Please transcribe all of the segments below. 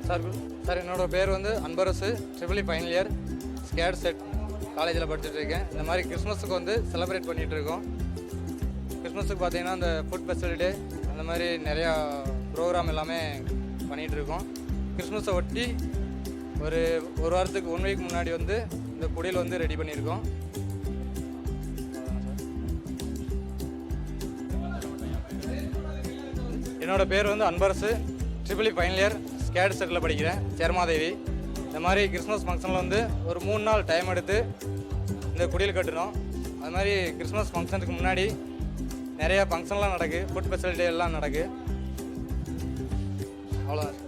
Sir sir என்னோடய பேர் வந்து Anbarasu, triple E final year, ஸ்கேட் செட் காலேஜில் படிச்சுட்டு இருக்கேன். இந்த மாதிரி கிறிஸ்மஸுக்கு வந்து செலிப்ரேட் பண்ணிகிட்டு இருக்கோம். கிறிஸ்மஸுக்கு பார்த்தீங்கன்னா அந்த ஃபுட் ஃபெசிலிட்டி அந்த மாதிரி நிறையா ப்ரோக்ராம் எல்லாமே பண்ணிகிட்டு இருக்கோம். கிறிஸ்மஸை ஒட்டி ஒரு வாரத்துக்கு 1 வீக் முன்னாடி வந்து இந்த குடில் வந்து ரெடி பண்ணியிருக்கோம். என்னோடய பேர் வந்து Anbarasu, triple E final year, SCAD செட்டில் படிக்கிறேன், சேர்மாதேவி. இந்த மாதிரி கிறிஸ்மஸ் ஃபங்க்ஷனில் வந்து ஒரு 3 நாள் டைம் எடுத்து இந்த குடில் கட்டணும். அது மாதிரி கிறிஸ்மஸ் ஃபங்க்ஷனுக்கு முன்னாடி நிறையா ஃபங்க்ஷன்லாம் நடக்குது, ஃபுட் ஃபெசிலிட்டி எல்லாம் நடக்குது. அவ்வளோதான்.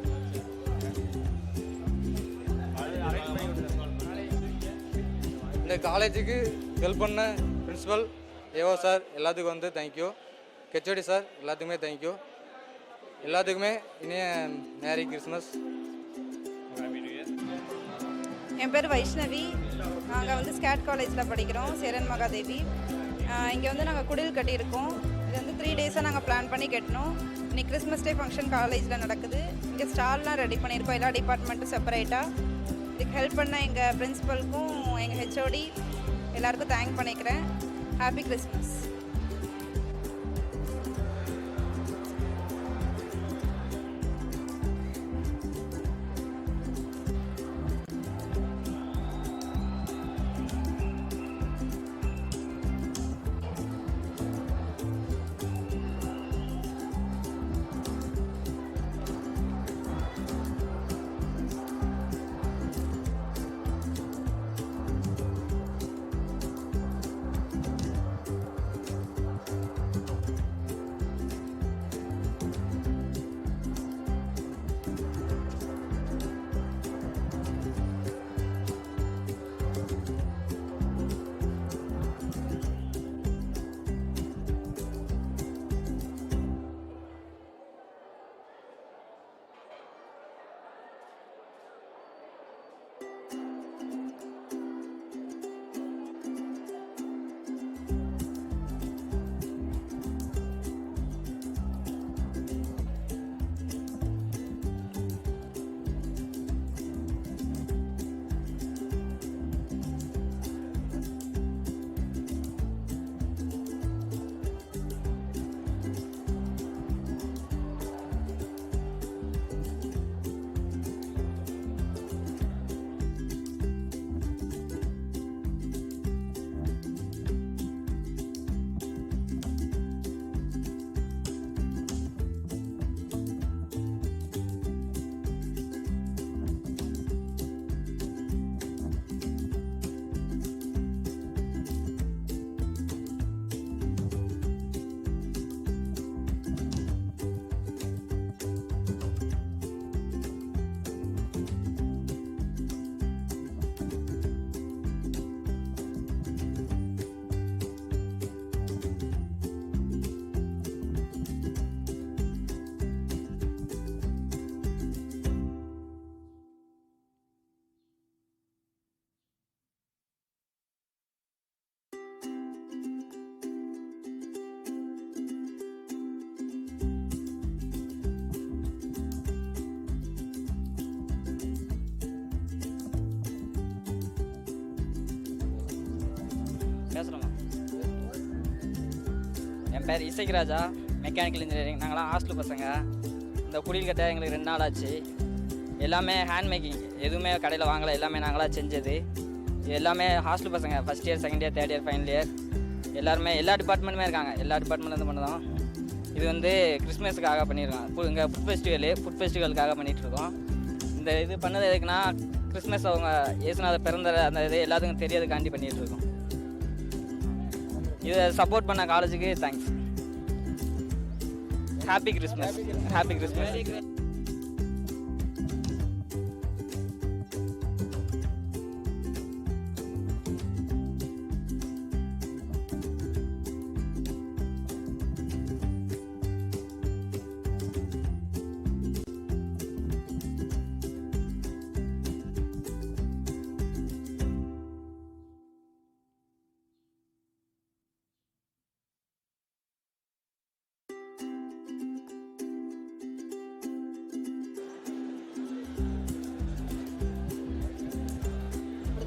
இந்த காலேஜுக்கு ஹெல்ப் பண்ண பிரின்ஸிபல், ஏஓ சார் எல்லாத்துக்கும் வந்து தேங்க்யூ. ஹெச்ஓடி சார் எல்லாத்துக்குமே தேங்க்யூ. எல்லாத்துக்குமே இனிய மேரி கிறிஸ்மஸ். என் பேர் வைஷ்ணவி. நாங்கள் வந்து ஸ்கேட் காலேஜில் படிக்கிறோம், சேரன் மகாதேவி. இங்கே வந்து நாங்கள் குடில் கட்டியிருக்கோம். இது வந்து 3 டேஸாக நாங்கள் பிளான் பண்ணி கட்டணும். இன்னைக்கு கிறிஸ்மஸ் டே ஃபங்க்ஷன் காலேஜில் நடக்குது. இங்கே ஸ்டால்லாம் ரெடி பண்ணியிருக்கோம், எல்லா டிபார்ட்மெண்ட்டும் செப்பரேட்டாக. இதுக்கு ஹெல்ப் பண்ண எங்கள் பிரின்ஸிபலுக்கும் எங்கள் ஹெச்ஓடி எல்லாருக்கும் தேங்க் பண்ணிக்கிறேன். Happy Christmas. பேசுகிறோமா? என் பேர் இசைக் ராஜா, மெக்கானிக்கல் இன்ஜினியரிங். நாங்களாம் ஹாஸ்டல் பசங்க. இந்த குடில் கட்ட எங்களுக்கு 2 நாள் ஆச்சு. எல்லாமே ஹேண்ட் மேக்கிங், எதுவுமே கடையில் வாங்கலை, எல்லாமே நாங்களாக செஞ்சது. எல்லாமே ஹாஸ்டல் பசங்க, first year, second year, third year, final year எல்லாருமே எல்லா டிபார்ட்மெண்ட்டுமே இருக்காங்க. எல்லா டிபார்ட்மெண்ட்லேருந்து பண்ணதான். இது வந்து கிறிஸ்மஸுக்காக பண்ணியிருக்கோம். இங்கே ஃபுட் ஃபெஸ்டிவலுக்காக பண்ணிகிட்ருக்கோம். இந்த இது பண்ணது எதுக்குன்னா, கிறிஸ்மஸ் அவங்க இயேசுநாதர் பிறந்த அந்த இது எல்லாத்துக்கும் தெரியறதுக்காண்டி பண்ணிகிட்ருக்கோம். இதை சப்போர்ட் பண்ண காலேஜுக்கு thanks. Happy Christmas. Happy Christmas.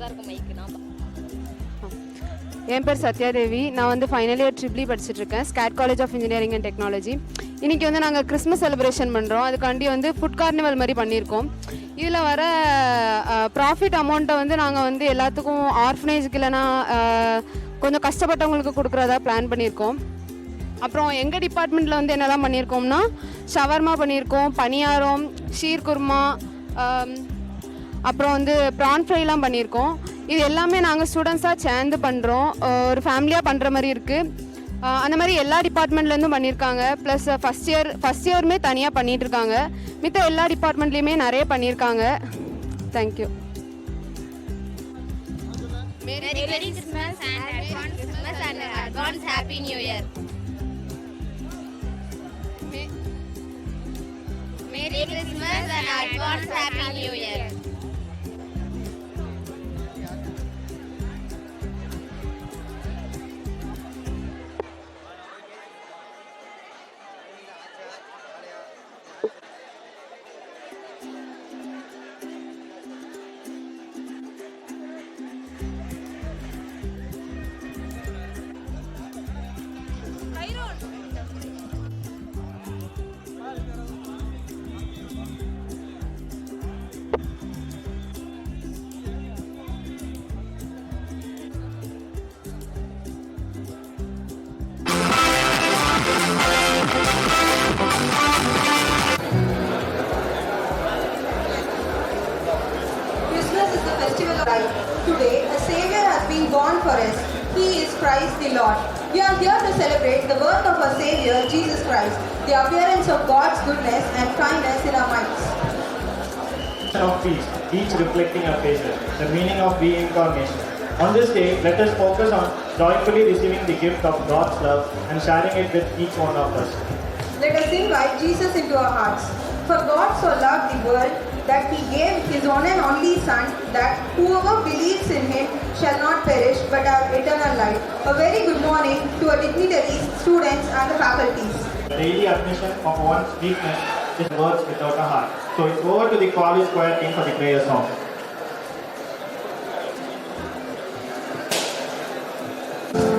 தான் இருக்கும் மைக்கு நான் என் பேர் சத்யாதேவி. நான் வந்து ஃபைனல் இயர் ட்ரிபிள் படிச்சுட்டு இருக்கேன், SCAD college of engineering and technology. இன்றைக்கி வந்து நாங்கள் கிறிஸ்மஸ் செலிப்ரேஷன் பண்ணுறோம். அதுக்காண்டி வந்து ஃபுட் கார்னிவல் மாதிரி பண்ணியிருக்கோம். இதில் வர ப்ராஃபிட் அமௌண்ட்டை வந்து நாங்கள் வந்து எல்லாத்துக்கும் ஆர்ஃபனேஜுக்கு இல்லைனா கொஞ்சம் கஷ்டப்பட்டவங்களுக்கு கொடுக்குறதா பிளான் பண்ணியிருக்கோம். அப்புறம் எங்கள் டிபார்ட்மெண்ட்டில் வந்து என்னெல்லாம் பண்ணியிருக்கோம்னா, ஷவர்மா பண்ணியிருக்கோம், பனியாரம், ஷீர் குர்மா, அப்புறம் வந்து ப்ரான் ஃப்ரைலாம் பண்ணியிருக்கோம். இது எல்லாமே நாங்கள் ஸ்டூடெண்ட்ஸாக சேர்ந்து பண்ணுறோம், ஒரு ஃபேமிலியாக பண்ணுற மாதிரி இருக்குது. அந்த மாதிரி எல்லா டிபார்ட்மெண்ட்லேருந்தும் பண்ணியிருக்காங்க. ப்ளஸ் ஃபஸ்ட் இயருமே தனியாக பண்ணிகிட்ருக்காங்க. மித்த எல்லா டிபார்ட்மெண்ட்லேயுமே நிறைய பண்ணியிருக்காங்க. Thank you. Merry Christmas and advance Happy New Year. Merry Christmas and advance Happy New Year. Christmas is the festival of light. Today, a Savior has been born for us. He is Christ the Lord. We are here to celebrate the birth of our Savior, Jesus Christ, the appearance of God's goodness and kindness in our minds. Of feast, each reflecting our faces, the meaning of reincarnation. On this day, let us focus on joyfully receiving the gift of God's love and sharing it with each one of us. Let us invite Jesus into our hearts. For God so loved the world that He gave His one and only Son, that whoever believes in Him shall not perish but have eternal life. A very good morning to our dignitaries, students and the faculties. The daily admission of one's weakness is words without a heart. So it's over to the college choir team for the prayer song. Amen.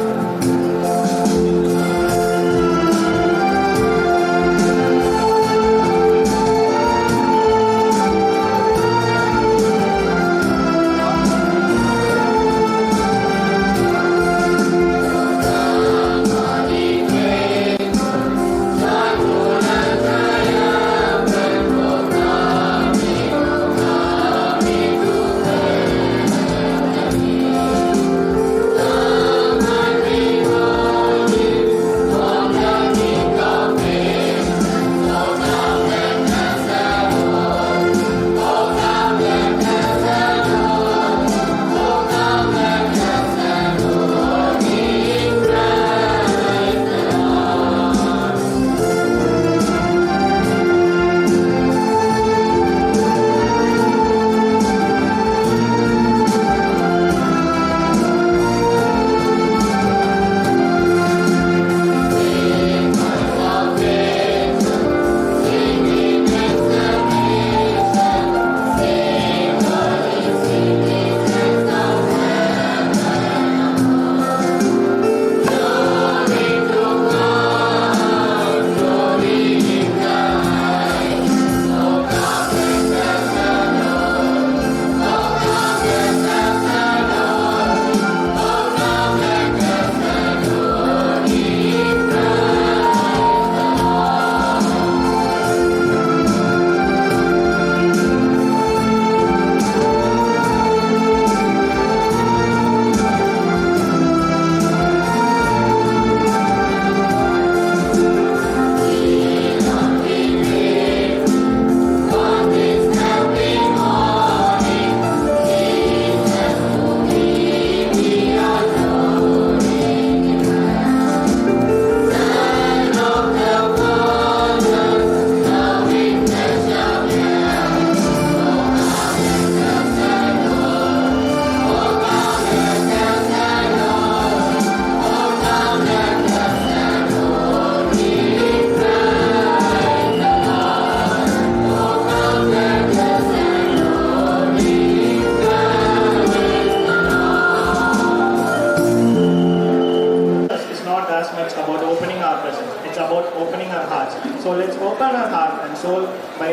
as much about opening our presence. It's about opening our hearts. So let's open our heart and soul by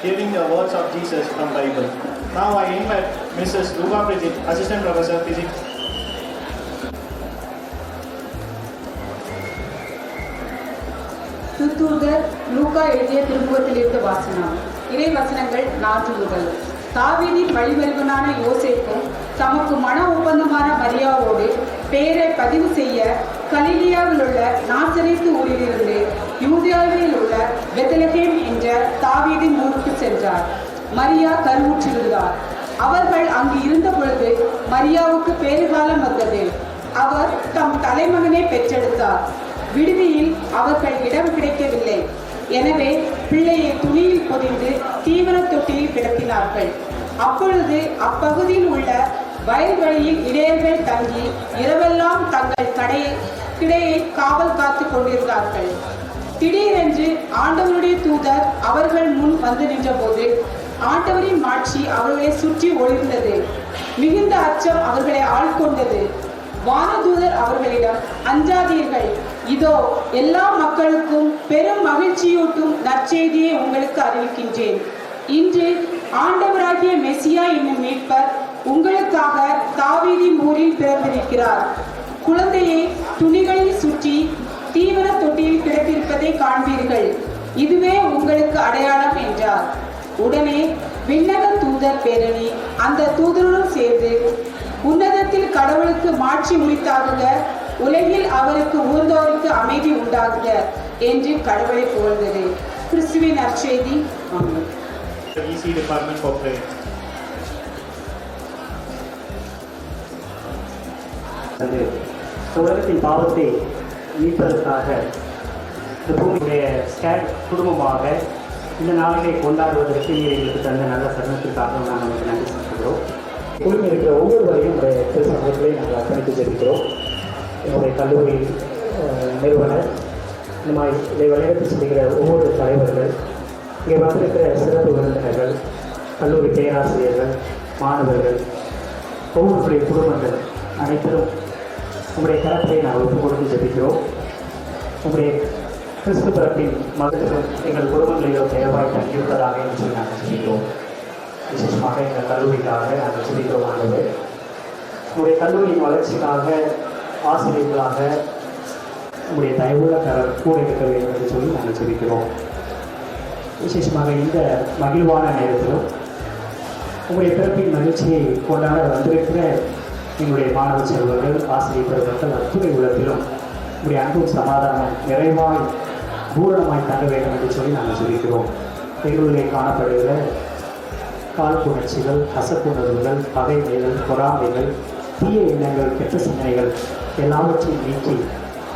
hearing the words of Jesus from Bible. Now I invite Mrs. Luga Bridget, Assistant Professor Physics. திருத்தூதர் லூக்கா எழுதிய திருமுகத்திலிருந்து வாசனம். இறை வசனங்கள் 4 முதல். தாவீதின் வழிமருகனான யோசேப்பும் தமக்கு மன ஒப்பந்தமான மரியாவோடு பெயரை பதிவு செய்ய கலிலியாவில் உள்ள நாசரேத்து ஊரிலிருந்து யூதேயாவில் உள்ள பெத்லகேம் என்ற தாவீதின் ஊருக்கு சென்றார். மரியா கருவுற்றிருந்தார். அவர்கள் அங்கு இருந்த பொழுது மரியாவுக்கு பேறுகாலம் வந்தது. அவர் தம் தலைமகனை பெற்றெடுத்தார். விடுதியில் அவர்கள் இடம் கிடைக்கவில்லை. எனவே பிள்ளையை துணியில் பொதிந்து தீவன தொட்டியில் கிடத்தினார்கள். அப்பொழுது அப்பகுதியில் உள்ள வயல்வெளியில் இடையர்கள் தங்கி இரவெல்லாம் தங்கள் கிடையை காவல் காத்து கொண்டிருந்தார்கள். திடீரென்று ஆண்டவருடைய தூதர் அவர்கள் முன் வந்து நின்றபோது ஆண்டவரின் மாட்சி அவர்களை சுற்றி ஒளிர்ந்தது. மிகுந்த அச்சம் அவர்களை ஆட்கொண்டது. வானதூதர் அவர்களிடம், அஞ்சாதீர்கள், இதோ எல்லா மக்களுக்கும் பெரும் மகிழ்ச்சியூட்டும் நற்செய்தியை உங்களுக்கு அறிவிக்கின்றேன். இன்று ஆண்டவராகிய மெசியா என்னும் மீட்பர் உங்களுக்காக தாவீதின் ஊரில் பிறந்திருக்கிறார். குழந்தையை துணிகளில் சுற்றி தீவன தொட்டியில் கிடத்திருப்பதை காண்பீர்கள். இதுவே உங்களுக்கு அடையாளம் என்றார். உடனே விண்ணக தூதர் பேரணி அந்த தூதருடன் சேர்ந்து, உன்னதத்தில் கடவுளுக்கு மாட்சி உரித்தாகுக, உலகில் அவருக்கு உகந்தோருக்கு அமைதி உண்டாகுக என்று கடவுளை புகழ்ந்தது. கிறிஸ்துவின் நற்செய்தி. ஆமென். EC Department for Prayer. உலகத்தின் பாவத்தை மீட்பதற்காக இந்த பூமியுடைய ஸ்கேட் குடும்பமாக இந்த நாளிலே கொண்டாடுவதற்கு நீர் எங்களுக்கு தந்த நல்ல தருணத்திற்காக நாங்கள் உங்களுக்கு நன்றி செலுத்துகிறோம். குழுமி இருக்கிற ஒவ்வொருவரையும் உடைய திருசங்கங்களை நாங்கள் அர்ப்பணித்து ஜெபிக்கிறோம். என்னுடைய கல்லூரி நிறுவனர், இந்த மாதிரி இதை வழிநடத்தி செல்கிற ஒவ்வொரு தலைவர்கள், இங்கே வந்திருக்கிற சிறப்பு விருந்தினர்கள், கல்லூரி பேராசிரியர்கள், மாணவர்கள், ஒவ்வொருடைய குடும்பங்கள் அனைத்திலும் உங்களுடைய கரத்தை நாங்கள் ஒப்புக் கொடுத்து ஜெபிக்கிறோம். உங்களுடைய கிறிஸ்து பிறப்பின் மகத்துவம் எங்கள் குடும்பங்களிலோ தேவாய் தங்கியுள்ளதாக என்று சொல்லி நாங்கள் ஜெபிக்கிறோம். விசேஷமாக எங்கள் கல்லூரிக்காக நாங்கள் ஜெபிக்கிறோம். ஆண்டவரே, உங்களுடைய கல்லூரியின் வளர்ச்சிக்காக ஆசிரியர்களாக உங்களுடைய தயவுள்ள கூட இருக்க வேண்டும் என்று சொல்லி நாங்கள் ஜெபிக்கிறோம். விசேஷமாக இந்த மகிழ்வான நேரத்திலும் உங்களுடைய பிறப்பின் மகிழ்ச்சியை கொண்டாட வந்திருக்கிற எங்களுடைய மாணவ செல்வர்கள், ஆசிரியர் பெருமக்கள் அத்துணை உள்ளத்திலும் உங்களுடைய அன்பும் சமாதானம் நிறைவாய் பூரணமாய் தங்க வேண்டும் என்று சொல்லி நாங்கள் சொல்லிக்கிறோம். எங்களுடைய காணப்படுகிற காழ்ப்புணர்ச்சிகள், கசப்புணர்வுகள், பகைமைகள், பொறாமைகள், தீய எண்ணங்கள், கெட்ட சிந்தனைகள் எல்லாவற்றையும் நீக்கி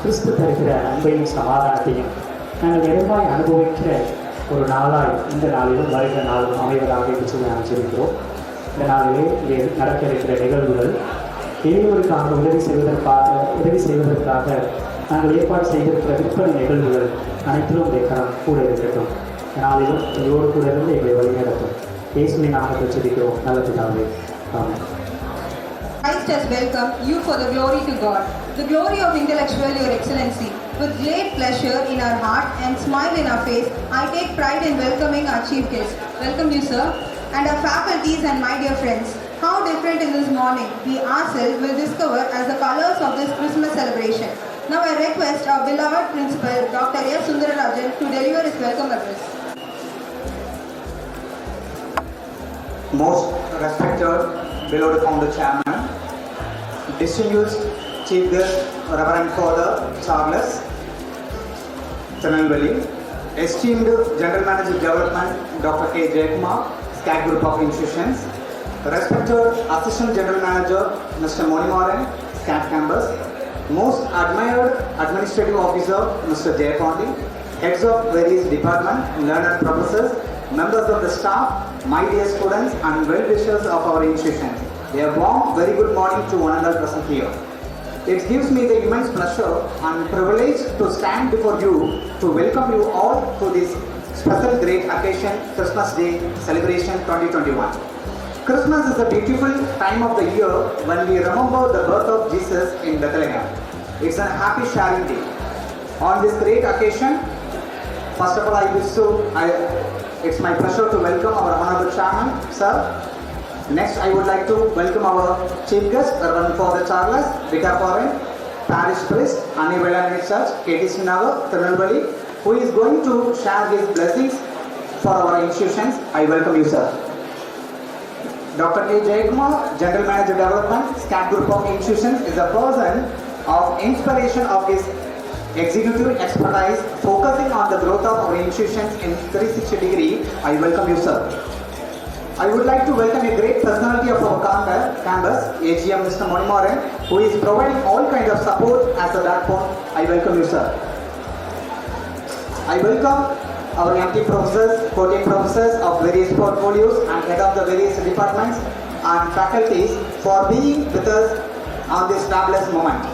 கிறிஸ்து தருகிற அன்பையும் சமாதானத்தையும் நாங்கள் நிறைவாய் அனுபவிக்கிற ஒரு நாளாய் இந்த நாளிலும் வருகிற நாளும் அமைவதாக என்று சொல்லி நாங்கள் சொல்லிக்கிறோம். இந்த நாளிலே இங்கே நடக்க இருக்கிற நிகழ்வுகள் இளையோருக்காக உதவி செய்வதற்காக நாங்கள் ஏற்பாடு செய்திருக்கிற விற்பனை நிகழ்வுகள் அனைத்திலும் உடைய கரம் கூட இருக்கட்டும். நாளிலும் இதையோடு கூட இருந்து எங்களை வழிநடத்தும். இயேசுவின் நாமத்தை ஜெபிக்கிறோம் நல்ல பிதாவே. ஆமென். Christ has welcomed you for the glory to God, the glory of intellectual Your Excellency. With great pleasure in our heart and smile in our face, I take pride in welcoming our chief guest. Welcome you, sir, and our faculties and my dear friends. How different in this morning we ourselves will discover as the colors of this Christmas celebration. Now I request our beloved principal, Dr. S. Sundararajan, to deliver his welcome address. Most respected beloved founder chairman, distinguished chief guest Reverend Father Charles Chananvali, esteemed General Manager Development Dr. K. Jayakumar, SCAT Group of Institutions, respected Assistant General Manager Mr. Monimaran, SCAT Campus, most admired Administrative Officer Mr. Jayapandi, heads of various departments, learned professors, members of the staff, my dear students and well-wishers of our institution. A warm, very good morning to one and all present here. It gives me the immense pleasure and privilege to stand before you to welcome you all to this special great occasion, Christmas Day celebration 2021. Christmas is a beautiful time of the year when we remember the birth of Jesus in Bethlehem. It's a happy sharing day. On this great occasion, first of all, it's my pleasure to welcome our Honorable Chairman, sir. Next, I would like to welcome our Chief Guest, Reverend Father Charles, Vicar Foreign, Parish Priest, Annie Velanani Church, KTC Nagar, Tirunelveli, who is going to share his blessings for our institutions. I welcome you, sir. Dr. K. Jayakumar, General Manager Development, SCAT Group of Institutions, is a person of inspiration of his executive expertise, focusing on the growth of our institutions in 360 degree. I welcome you, sir. I would like to welcome a great personality of our campus, AGM Mr. Monimoran, who is providing all kinds of support as a backbone. I welcome you, sir. I welcome our MT professors, 14 professors of various portfolios and head of the various departments and faculties for being with us on this fabulous moment.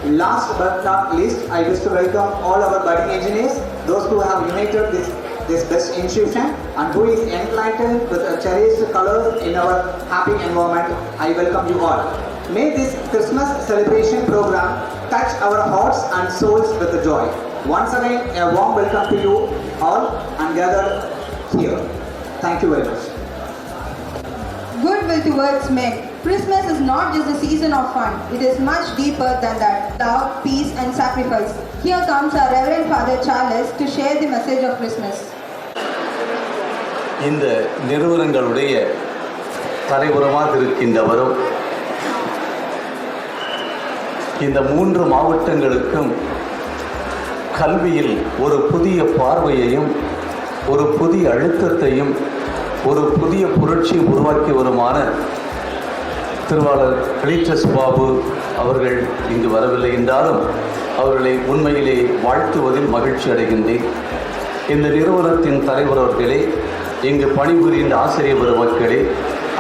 Last but not least, I wish to welcome all our budding engineers, those who have united this best institution and who is enlightened with cherished colors in our happy environment. I welcome you all. May this Christmas celebration program touch our hearts and souls with joy. Once again, a warm welcome to you all and gathered here. Thank you very much. Goodwill towards men. Christmas is not just a season of fun. It is much deeper than that. Love, peace and sacrifice. Here comes our Reverend Father Charles to share the message of Christmas. இந்த நிறுவனங்களுடைய தலைவராக இருக்கின்றவரும் இந்த 3 மாவட்டங்களுக்கும் கல்வியில் ஒரு புதிய பார்வையையும் ஒரு புதிய அழுத்தத்தையும் ஒரு புதிய புரட்சி உருவாக்கி வருமான திருவாளர் கிளீட்டஸ் பாபு அவர்கள் இங்கு வரவில்லை என்றாலும் அவர்களை உண்மையிலே வாழ்த்துவதில் மகிழ்ச்சி அடைகின்றேன். இந்த நிறுவனத்தின் தலைவர் அவர்களே, இங்கு பணிபுரிகின்ற ஆசிரியர் பெருமக்களே,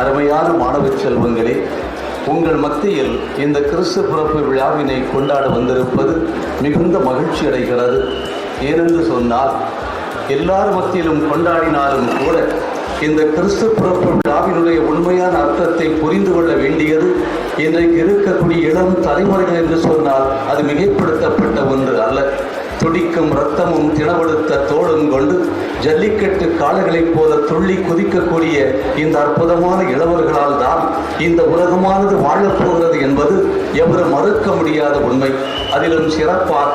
அருமையான மாணவ செல்வங்களே, உங்கள் மத்தியில் இந்த கிறிஸ்து பிறப்பு விழாவினை கொண்டாட வந்திருப்பது மிகுந்த மகிழ்ச்சி அடைகிறது. ஏனென்று சொன்னால் எல்லார் மத்தியிலும் கொண்டாடினாலும் கூட இந்த கிறிஸ்து பிறப்பு விழாவினுடைய உண்மையான அர்த்தத்தை புரிந்து கொள்ள வேண்டியது இன்றைக்கு இருக்கக்கூடிய இளம் தலைமுறைகள் என்று சொன்னால் அது மிகைப்படுத்தப்பட்ட ஒன்று அல்ல. துடிக்கும் இரத்தமும் திணவெடுத்த தோளும் கொண்டு ஜல்லிக்கட்டு காளைகளைப் போல துள்ளி குதிக்கக்கூடிய இந்த அற்புதமான இளவர்களால் தான் இந்த உலகமானது வாழப்போகிறது என்பது எவரும் மறுக்க முடியாத உண்மை. அதிலும் சிறப்பாக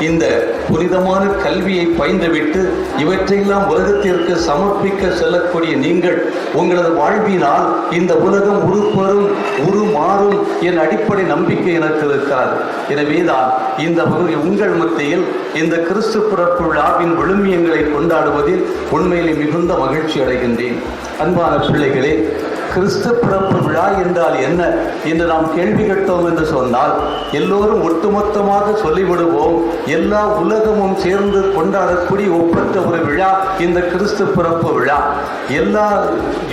இந்த புனிதமான கல்வியை பயின்றுவிட்டு இவற்றையெல்லாம் உலகத்திற்கு சமர்ப்பிக்க செல்லக்கூடிய நீங்கள் உங்களது வாழ்வினால் இந்த உலகம் உருப்பெறும் உருமாறும் என் அடிப்படை நம்பிக்கை எனக்கு இருக்கிறது. எனவேதான் இந்த உங்கள் மத்தியில் இந்த கிறிஸ்து பிறப்பு விழாவின் விழுமியங்களை கொண்டாடுவதில் உண்மையிலே மிகுந்த மகிழ்ச்சி அடைகின்றேன். அன்பான பிள்ளைகளே, கிறிஸ்து பிறப்பு விழா என்றால் என்ன என்று நாம் கேள்வி கேட்டோம் என்று சொன்னால் எல்லோரும் ஒட்டுமொத்தமாக சொல்லிவிடுவோம். எல்லா உலகமும் சேர்ந்து கொண்டாடக்கூடிய ஒப்பற்ற ஒரு விழா இந்த கிறிஸ்து பிறப்பு விழா. எல்லா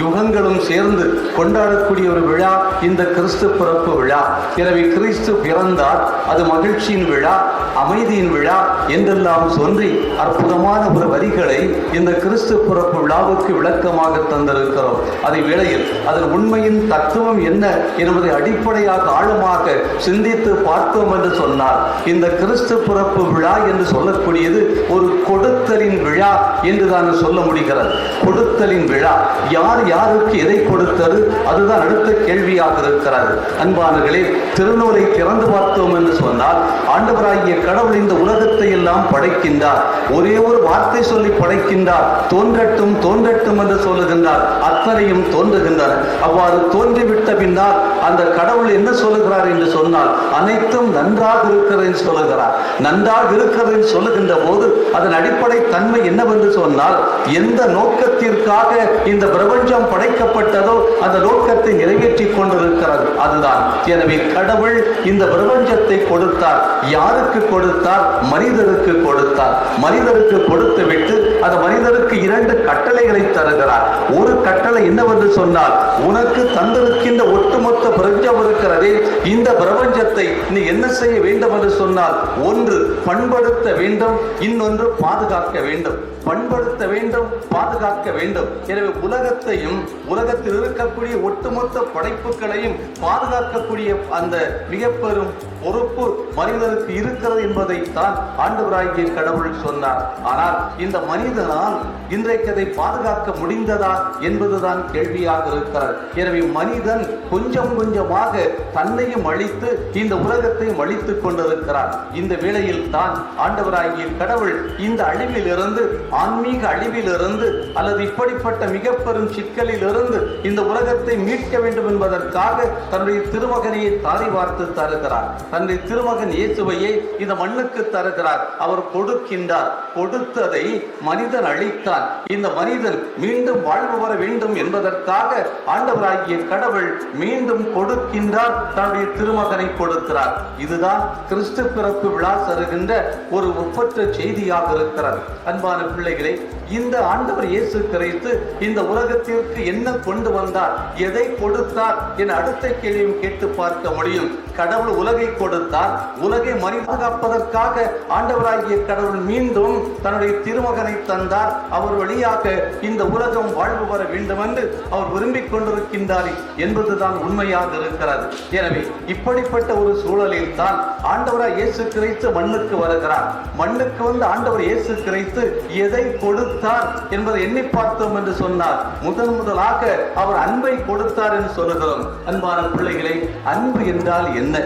யுகங்களும் சேர்ந்து கொண்டாடக்கூடிய ஒரு விழா இந்த கிறிஸ்து பிறப்பு விழா. எனவே கிறிஸ்து பிறந்தார், அது மகிழ்ச்சியின் விழா, அமைதியின் விழா என்றெல்லாம் சொல்லி அற்புதமான ஒரு வரிகளை இந்த கிறிஸ்து பிறப்பு விழாவுக்கு விளக்கமாக தந்திருக்கிறோம். அதே வேளையில் அதன் உண்மையின் தத்துவம் என்ன என்பதை அடிப்படையாக ஆழமாக சிந்தித்து பார்த்தோம் என்று சொன்னார் இந்த கிறிஸ்து பிறப்பு விழா என்று சொல்லக்கூடியது ஒரு கொடுத்தலின் விழா என்று தான் சொல்ல முடிகிறது. கொடுத்தலின் விழா, யார் யாருக்கு எதை கொடுத்தது அதுதான் அடுத்த கேள்வியாக இருக்கிறது. அன்பானர்களே, திருநூலை திறந்து பார்த்தோம் என்று சொன்னால் ஆண்டவராகிய கடவுள் இந்த உலகத்தை எல்லாம் படைக்கின்றார். ஒரே ஒரு வார்த்தை சொல்லி படைக்கின்றார், தோன்றட்டும் தோன்றட்டும் என்று சொல்லுகின்றார். அத்தனையும் தோன்றுகின்றன. அவ்வாறு தோன்றிவிட்ட பின்னால் அந்த கடவுள் என்ன சொல்லுகிறார் என்று சொன்னால் அனைத்தும் நன்றாக இருக்கிறது என்று சொல்லுகிறார். நன்றாக இருக்கிறது என்று சொல்லுகின்ற போது அதன் அடிப்படை தன்மை என்னவென்று சொன்னால் எந்த நோக்கத்திற்காக இந்த பிரபஞ்சம் படைக்கப்பட்டதோ அந்த நோக்கத்தை நிறைவேற்றி கொண்டிருக்கிறது, அதுதான். எனவே கடவுள் இந்த பிரபஞ்சத்தை கொடுத்தார். யாருக்கு கொடுத்தார்? மனிதருக்கு கொடுத்தார். மனிதருக்கு கொடுத்து விட்டு அந்த மனிதருக்கு 2 கட்டளைகளை தருகிறார். ஒரு கட்டளை என்னவென்று சொன்னால் உனக்கு தந்திருக்கின்ற ஒட்டுமொத்த பிரபஞ்சம் இருக்கிறதே, இந்த பிரபஞ்சத்தை நீ என்ன செய்ய வேண்டும் என்று சொன்னால் ஒன்று பண்படுத்த வேண்டும், இன்னொன்று பாதுகாக்க வேண்டும். பண்படுத்த வேண்டும், பாதுகாக்க வேண்டும். எனவே உலகத்தையும் உலகத்தில் இருக்கக்கூடிய ஒட்டுமொத்த படைப்புகளையும் பாதுகாக்கக்கூடிய அந்த மிக பெரும் பொறுப்பு மனிதனுக்கு இருக்கிறது என்பதை தான் ஆண்டவராகிய கடவுள் சொன்னார். ஆனால் இந்த மனிதனால் இன்றைக்கு அதை பாதுகாக்க முடிந்ததா என்பதுதான் கேள்வியாக இருக்கிறது. எனவே மனிதன் கொஞ்சம் கொஞ்சமாக தன்னையும் அழித்து இந்த உலகத்தையும் அழித்துக் கொண்டிருக்கிறார். இந்த வேளையில் தான் ஆண்டவராகிய கடவுள் இந்த அழிவிலிருந்து, ஆன்மீக அழிவிலிருந்து அல்லது இப்படிப்பட்ட மிக பெரும் சிக்கலில் இருந்து இந்த உலகத்தை மீட்க வேண்டும் என்பதற்காக தன்னுடைய திருமகனையை தாரை வார்த்து தருகிறார். தன்னுடைய திருமகன் இயேசுவையை இந்த மண்ணுக்கு தருகிறார். அவர் கொடுக்கின்றார். கொடுத்ததை மனிதன் அழித்தான். இந்த மனிதன் மீண்டும் வாழ்வு வர வேண்டும் என்பதற்காக ஆண்டவராகிய கடவுள் மீண்டும் கொடுக்கின்றார். தன்னுடைய திருமகனை கொடுக்கிறார். இதுதான் கிறிஸ்து பிறப்பு விழா தருகின்ற ஒரு ஒப்பற்ற செய்தியாக இருக்கிறது. அன்பான பிள்ளைகளே, இந்த ஆண்டவர் இயேசு கிறிஸ்து இந்த உலகத்திற்கு என்ன கொண்டு வந்தார், எதை கொடுத்தார் என அடுத்த கேள்வியும் கேட்டு பார்க்க முடியும். கடவுள் உலகை கொடுத்தார். உலகை மனிதகாப்பதற்காக ஆண்டவராகிய கடவுள் மீண்டும் தன்னுடைய திருமகனை தந்தார். அவர் வழியாக இந்த உலகம் வாழ்வு வர வேண்டும் என்று அவர் விரும்பிக் கொண்டிருக்கின்றார் என்பதுதான் உண்மையாக இருக்கிறது. எனவே இப்படிப்பட்ட ஒரு சூழலில் தான் ஆண்டவராய் இயேசு கிறிஸ்து மண்ணுக்கு வருகிறார். மண்ணுக்கு வந்து ஆண்டவர் இயேசு கிறிஸ்து எதை கொடுத்தார் என்பதை எண்ணி பார்த்தோம் என்று சொன்னார். முதலாக அவர் அன்பை கொடுத்தார் என்று சொல்லுகிறோம். அன்பான பிள்ளைகளே, அன்பு என்றால் என்ன?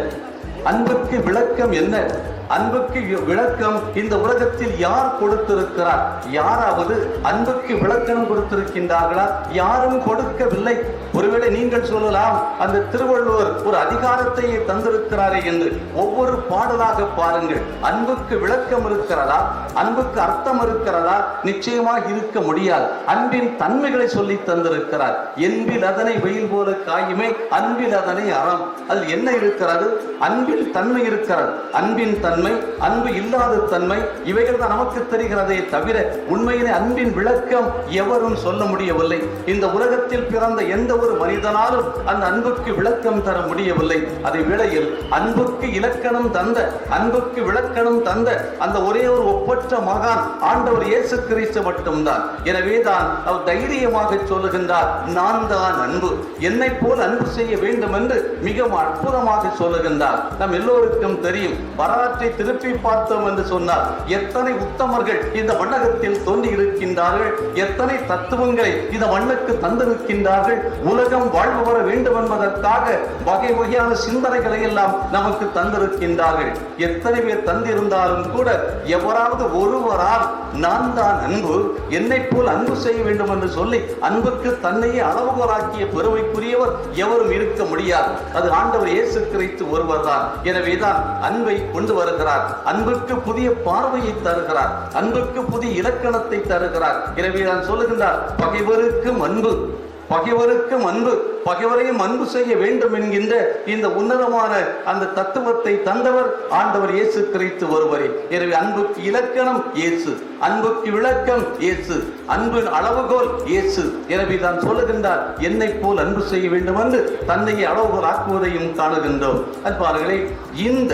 அன்புக்கு விளக்கம் என்ன? அன்புக்கு விளக்கம் இந்த உலகத்தில் யார் கொடுத்திருக்கிறார்? யாராவது அன்புக்கு விளக்கம் கொடுத்திருக்கின்றார்களா? யாரும் கொடுக்கவில்லை. ஒருவேளை நீங்கள் சொல்லலாம், அந்த திருவள்ளுவர் ஒரு அதிகாரத்தையே தந்திருக்கிறாரே என்று. ஒவ்வொரு பாடலாக பாருங்கள். அன்புக்கு விளக்கம் இருக்கிறதா? அன்புக்கு அர்த்தம் இருக்கிறதா? நிச்சயமாக இருக்க முடியாது. அன்பின் தன்மைகளை சொல்லி தந்திருக்கிறார். என்பில் அதனை வெயில் போல காயுமே, அன்பில் அதனை அறம். அதில் என்ன இருக்கிறது? அன்பில் தன்மை இருக்கிறது. அன்பின் தன்மை, அன்பு இல்லாத தன்மை, இவைகள் தான் நமக்கு தெரிகிறதே தவிர உண்மையிலே அன்பின் விளக்கம் எவரும் சொல்ல முடியவில்லை. இந்த உலகத்தில் பிறந்த எந்த ஒரு மனிதனாலும் அந்த அன்புக்கு விளக்கம் தர முடியவில்லை. அதே வேளையில் அன்புக்கு இலக்கணம் தந்த, அன்புக்கு விளக்கணம் தந்த அந்த ஒரே ஒரு ஒப்பற்ற மகான் ஆண்டவர் இயேசு கிறிஸ்து மட்டும்தான். எனவே தான் அவர் தைரியமாக சொல்லுகின்றார், நான் தான் அன்பு, என்னை போல் அன்பு செய்ய வேண்டும் என்று மிகவும் அற்புதமாக சொல்லுகின்றார். நம் எல்லோருக்கும் தெரியும், வரலாற்றை திருப்பி பார்த்தோம் என்று சொன்னார். எத்தனை உத்தமர்கள் இந்த மண்ணகத்தில் தோன்றி இருக்கின்றார்கள், எத்தனை தத்துவங்களை இந்த மண்ணுக்கு தந்திருக்கின்றார்கள். உலகம் வாழ்வு வர வேண்டும் என்பதற்காக வகை வகையான சிந்தனைகளை எல்லாம் நமக்கு தந்திருக்கின்றார்கள். எத்தனை பேர் தந்திருந்தாலும் கூட எவராவது ஒருவரால் நான் தான் அன்பு, என்னை போல் அன்பு செய்ய வேண்டும் என்று சொல்லி அன்புக்கு தன்னையே அளவுகோலாக்கிய பெருமைக்குரியவர் எவரும் இருக்க முடியாது. அது ஆண்டவர் இயேசு கிறிஸ்து ஒருவர் தான். எனவேதான் அன்பை கொண்டு வருகிறார். அன்புக்கு புதிய பார்வையை தருகிறார். அன்புக்கு புதிய இலக்கணத்தை தருகிறார். எனவே நான் சொல்லுகின்றார், பகைவருக்கும் அன்பு, பகைவருக்கும் அன்பு, பகைவரையும் அன்பு செய்ய வேண்டும் என்கின்ற இந்த உன்னதமான அந்த தத்துவத்தை தந்தவர் ஆண்டவர் இயேசு கிறிஸ்து ஒருவரே. எனவே அன்புக்கு இலக்கணம் இயேசு, அன்புக்கு விளக்கம் இயேசு, அன்பின் அளவுகோல் இயேசு. எனவே தான் சொல்லுகின்றார், என்னை போல் அன்பு செய்ய வேண்டும் என்று தன்னையே அளவுகோல் ஆக்குவதையும் காணுகின்றோம். அன்பார்களே, இந்த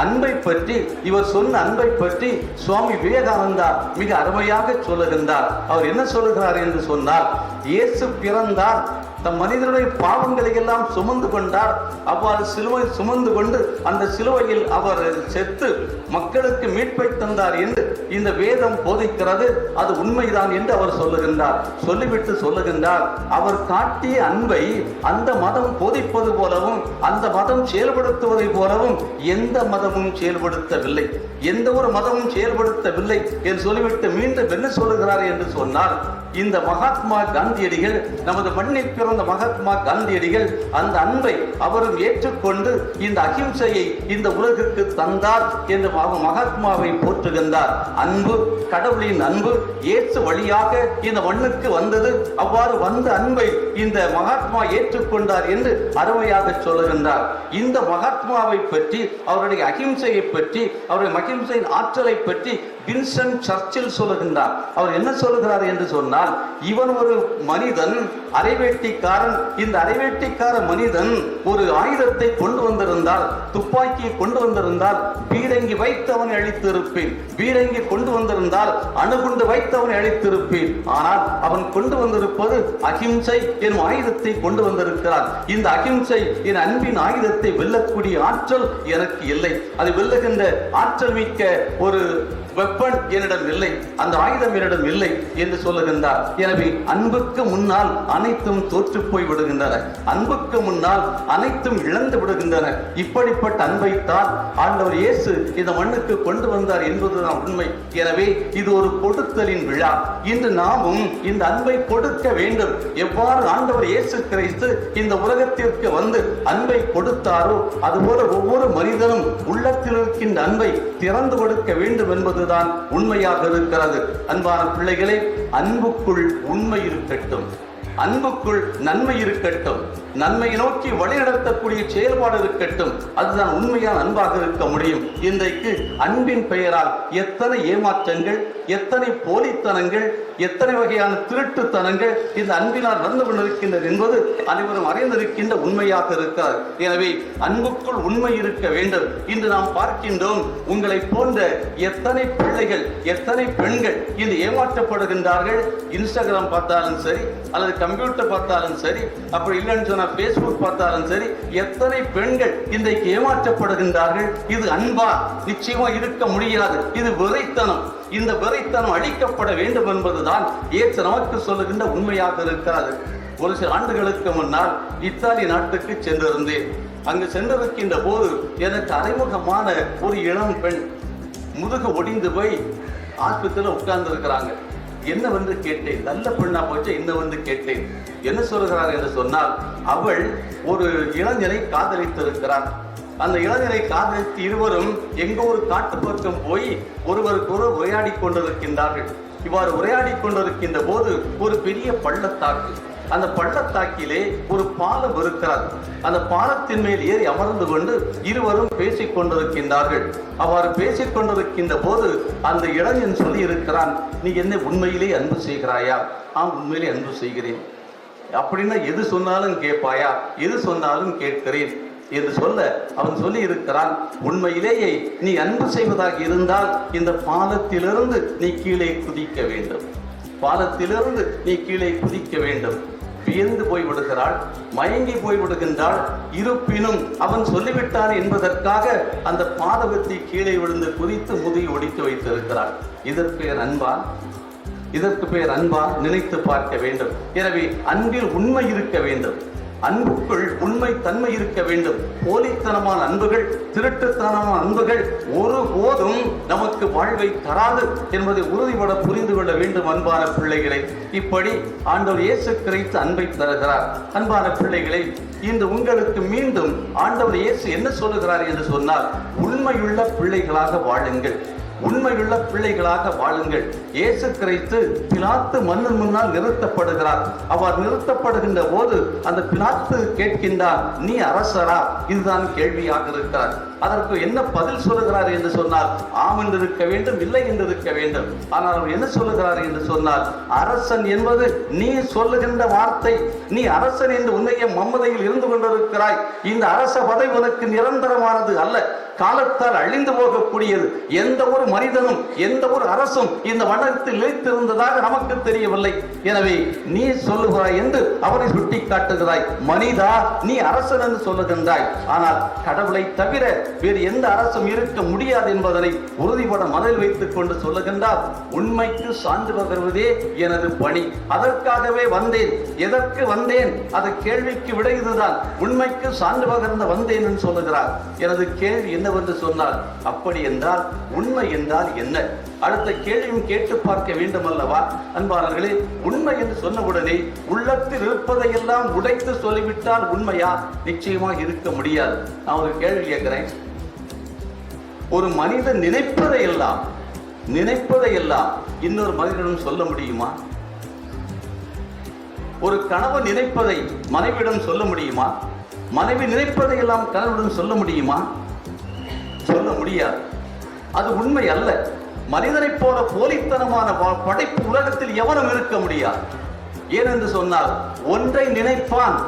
அன்பை பற்றி, இவர் சொன்ன அன்பை பற்றி சுவாமி விவேகானந்தா மிக அருமையாக சொல்லுகின்றார். அவர் என்ன சொல்லுகிறார் என்று சொன்னால், இயேசு பிறந்தார், தம் மனிதனுடைய பாவங்களை எல்லாம் சுமந்து கொண்டார். அவ்வாறு சிலுவை சுமந்து கொண்டு அந்த சிலுவையில் அவர் செத்து மக்களுக்கு மீட்பை தந்தார் என்று இந்த வேதம் போதிக்கிறது. அது உண்மைதான் என்று அவர் சொல்லுகின்றார். சொல்லிவிட்டு சொல்லுகின்றார், அவர் காட்டிய அன்பை அந்த மதம் போதிப்பது போலவும் அந்த மதம் செயல்படுத்துவதை போலவும் எந்த மதமும் செயல்படுத்தவில்லை, எந்த ஒரு மதமும் செயல்படுத்தவில்லை என்று சொல்லிவிட்டு மீண்டும் என்ன சொல்லுகிறார் என்று சொன்னார், இந்த மகாத்மா காந்தியடிகள், நமது மண்ணில் பிறந்த மகாத்மா காந்தியடிகள் அந்த அன்பை அவரும் ஏற்றுக்கொண்டு இந்த அகிம்சையை இந்த உலகுக்கு தந்தார் என்று மகாத்மாவை போற்றுகின்றார். அன்பு, கடவுளின் அன்பு இயேசு வழியாக இந்த மண்ணுக்கு வந்தது. அவ்வாறு வந்த அன்பை இந்த மகாத்மா ஏற்றுக்கொண்டார் என்று அருமையாக சொல்லுகின்றார். இந்த மகாத்மாவை பற்றி, அவருடைய அகிம்சையை பற்றி, அவருடைய அகிம்சையின் ஆற்றலை பற்றி வின்ஸ்டன் சர்ச்சில் சொல்லுகின்றார். அவர் என்ன சொல்லுகிறார் என்று சொன்னால், இவன் ஒரு மனிதன் அரைவேட்டிக்காரன், இந்த அரைவேட்டிக்கார மனிதன் ஒரு ஆயுதத்தை கொண்டு வந்திருந்தால், துப்பாக்கியை கொண்டு வந்திருந்தால் பீரங்கி வைத்தவனை அழித்திருப்பேன், பீரங்கி கொண்டு வந்திருந்தால் அணுகுண்டு வைத்தவனை அழித்திருப்பேன். ஆனால் அவன் கொண்டு வந்திருப்பது அகிம்சை எனும் ஆயுதத்தை கொண்டு வந்திருக்கிறான். இந்த அகிம்சை என் அன்பின் ஆயுதத்தை வெல்லக்கூடிய ஆற்றல் எனக்கு இல்லை. அதை வெல்லுகின்ற ஆற்றல் மிக்க ஒரு வெப்பன் என்னிடம் இல்லை, அந்த ஆயுதம் என்னிடம் இல்லை என்று சொல்லுகின்றார். எனவே அன்புக்கு முன்னால் அனைத்தும் தோற்று போய் விடுகின்றன, அன்புக்கு முன்னால் அனைத்தும் இழந்து விடுகின்றன. இப்படிப்பட்ட அன்பைத்தான் ஆண்டவர் இயேசு இந்த மண்ணுக்கு கொண்டு வந்தார் என்பதுதான் உண்மை. எனவே இது ஒரு கொடுத்தலின் விழா. இன்று நாமும் இந்த அன்பை கொடுக்க வேண்டும். எவ்வாறு ஆண்டவர் இயேசு கிறிஸ்து இந்த உலகத்திற்கு வந்து அன்பை கொடுத்தாரோ அதுபோல ஒவ்வொரு மனிதனும் உள்ளத்தில் இருக்கின்ற அன்பை திறந்து கொடுக்க வேண்டும் என்பதுதான் உண்மையாக இருக்கிறது. அன்பான பிள்ளைகளே, அன்புக்குள் உண்மை இருக்கட்டும், அன்புக்குள் நன்மை இருக்கட்டும், நன்மையை நோக்கி வழிநடத்தக்கூடிய செயல்பாடு இருக்கட்டும். அதுதான் உண்மையான அன்பாக இருக்க முடியும். இன்றைக்கு அன்பின் பெயரால் எத்தனை ஏமாற்றங்கள், எத்தனை போலித்தனங்கள், எத்தனை வகையான திருட்டுத்தனங்கள் இந்த அன்பினால் நடந்து கொண்டிருக்கின்றது என்பது அனைவரும் அறிந்திருக்கின்ற உண்மையாக இருக்கிறார். எனவே அன்புக்குள் உண்மை இருக்க வேண்டும். இன்று நாம் பார்க்கின்றோம், உங்களை போன்ற எத்தனை பிள்ளைகள், எத்தனை பெண்கள் இன்று ஏமாற்றப்படுகின்றார்கள். இன்ஸ்டாகிராம் பார்த்தாலும் சரி, அல்லது கம்ப்யூட்டர் பார்த்தாலும் சரி, அப்படி இல்லைன்னு சொன்ன பேஸ்புக் பார்த்தாலும் சரி, எத்தனை பெண்கள் இன்றைக்கு ஏமாற்றப்படுகின்றார்கள். இது அன்பா? நிச்சயமா இருக்க முடியாது. இது வெறித்தனம். இந்த வெறித்தனம் அழிக்கப்பட வேண்டும் என்பதுதான் இயேசு நமக்கு சொல்லுகின்ற உண்மையாக இருக்கிறது. ஒரு சில ஆண்டுகளுக்கு முன்னால் இத்தாலி நாட்டுக்கு சென்றிருந்தேன். அங்கு சென்றிருக்கின்ற போது எனக்கு அறிமுகமான ஒரு இளம் பெண் முதுகு ஒடிந்து போய் ஆஸ்பத்திரியில் உட்கார்ந்து இருக்கிறாங்க. என்ன வந்து கேட்டேன், நல்ல பெண்ணா போச்சு, என்ன வந்து கேட்டேன். என்ன சொல்கிறார் என்று சொன்னால், அவள் ஒரு இளைஞரை காதலித்திருக்கிறார். அந்த இளைஞரை காதலித்து இருவரும் எங்கோ ஒரு காட்டு பக்கம் போய் ஒருவருக்கொருவர் உரையாடி கொண்டிருக்கின்றார்கள். இவ்வாறு உரையாடி கொண்டிருக்கின்ற போது ஒரு பெரிய பள்ளத்தாக்கு, அந்த பள்ளத்தாக்கிலே ஒரு பாலம் இருக்கிறது. அந்த பாலத்தின் மேல் ஏறி அமர்ந்து கொண்டு இருவரும் பேசிக் கொண்டிருக்கின்றார்கள். அவ்வாறு பேசிக் கொண்டிருக்கின்ற போது அந்த இளைஞன் சொல்லி இருக்கிறான், நீ என்ன உண்மையிலே அன்பு செய்கிறாயா? ஆம், உண்மையிலே அன்பு செய்கிறேன். அப்படின்னா எது சொன்னாலும் கேட்பாயா? எது சொன்னாலும் கேட்கிறேன் என்று சொல்ல அவன் சொல்லி இருக்கிறான், உண்மையிலேயே நீ அன்பு செய்வதாக இருந்தால் இந்த பாலத்திலிருந்து நீ கீழே குதிக்க வேண்டும், பாலத்திலிருந்து நீ கீழே குதிக்க வேண்டும். வியந்து போய் விடுகிறாள், மயங்கி போய் விடுகின்றாள். இருப்பினும் அவன் சொல்லிவிட்டான் என்பதற்காக அந்த பாதகத்தை கீழே விழுந்து குதித்து முதுகி ஒடித்து வைத்திருக்கிறாள். இதற்கு பெயர் அன்பா? இதற்கு பெயர் அன்பா? நினைத்து பார்க்க வேண்டும். எனவே அன்பில் உண்மை இருக்க வேண்டும், அன்புக்குள் உண்மை தன்மை இருக்க வேண்டும். போலித்தனமான அன்புகள், திருட்டுத்தனமான அன்புகள் ஒருபோதும் நமக்கு வாழ்வை தராது என்பதை உறுதிபட புரிந்து கொள்ள வேண்டும். அன்பான பிள்ளைகளை, இப்படி ஆண்டவர் இயேசு கிறிஸ்து அன்பை தருகிறார். அன்பான பிள்ளைகளை, இன்று உங்களுக்கு மீண்டும் ஆண்டவர் இயேசு என்ன சொல்லுகிறார் என்று சொன்னால், உண்மையுள்ள பிள்ளைகளாக வாழுங்கள், உண்மையுள்ள பிள்ளைகளாக வாழுங்கள். இயேசு கிறிஸ்து பிலாத்து மன்னன் முன்னால் நிறுத்தப்படுகிறார். அவர் நிறுத்தப்படுகின்ற போது அந்த பிலாத்து கேட்கின்றார், நீ அரசரா? இதுதான் கேள்வியாக இருக்கிறார். அதற்கு என்ன பதில் சொல்லுகிறார் என்று சொன்னால், ஆம் என்று இருக்க வேண்டும், இல்லை என்று இருக்க வேண்டும். ஆனால் அவர் என்ன சொல்லுகிறார் என்று சொன்னால், அரசன் என்பது நீ சொல்லுகின்ற வார்த்தை. நீ அரசன் என்று உன்னைய மம்மதையில் இருந்து கொண்டிருக்கிறாய். இந்த அரச பதவி உனக்கு நிரந்தரமானது அல்ல, காலத்தால் அழிந்து போகக்கூடியது. எந்த ஒரு மனிதனும் எந்த ஒரு அரசும் இந்த வண்ணத்தில் நிலைத்திருந்ததாக நமக்கு தெரியவில்லை. எனவே நீ சொல்லுகிறாய் என்று அவரை சுட்டி காட்டுகிறாய். மனிதா, நீ அரசன் என்று சொல்லுகின்றாய். ஆனால் கடவுளை தவிர வேறு எந்த அரசும் இருக்க முடியாது என்பதனை உறுதிபட மனதில் வைத்துக் கொண்டு சொல்லுகின்றார். உண்மைக்கு சான்று பகர்வதே எனது பணி, அதற்காகவே வந்தேன். எதற்கு வந்தேன்? அது கேள்விக்கு விடை இதுதான். உண்மைக்கு சான்று பகர்ந்த வந்தேன் என்று சொல்லுகிறார். எனது கேள்வி என்னவென்று சொன்னால், அப்படி என்றால் உண்மை என்றால் என்ன? அடுத்த கேள்வியும் கேட்டு பார்க்க வேண்டும் அல்லவா? அன்பாளர்களே, உண்மை என்று சொன்னவுடனே உள்ளத்தில் இருப்பதையெல்லாம் உடைத்து சொல்லிவிட்டால் உண்மையா? நிச்சயமாக இருக்க முடியாது. நான் ஒரு கேள்வி கேட்கிறேன். ஒரு மனிதன் நினைப்பதையெல்லாம் இன்னொரு மனிதனிடம் சொல்ல முடியுமா? ஒரு கணவன் நினைப்பதை மனைவியிடம் சொல்ல முடியுமா? மனைவி நினைப்பதையெல்லாம் கணவனிடம் சொல்ல முடியுமா? சொல்ல முடியாது. அது உண்மை அல்ல. மனிதனைப் போல போலித்தனமான படைப்பு உலகத்தில் எவனும் இருக்க முடியாது. ஏனென்று சொன்னால் ஒன்றை நினைப்பான்,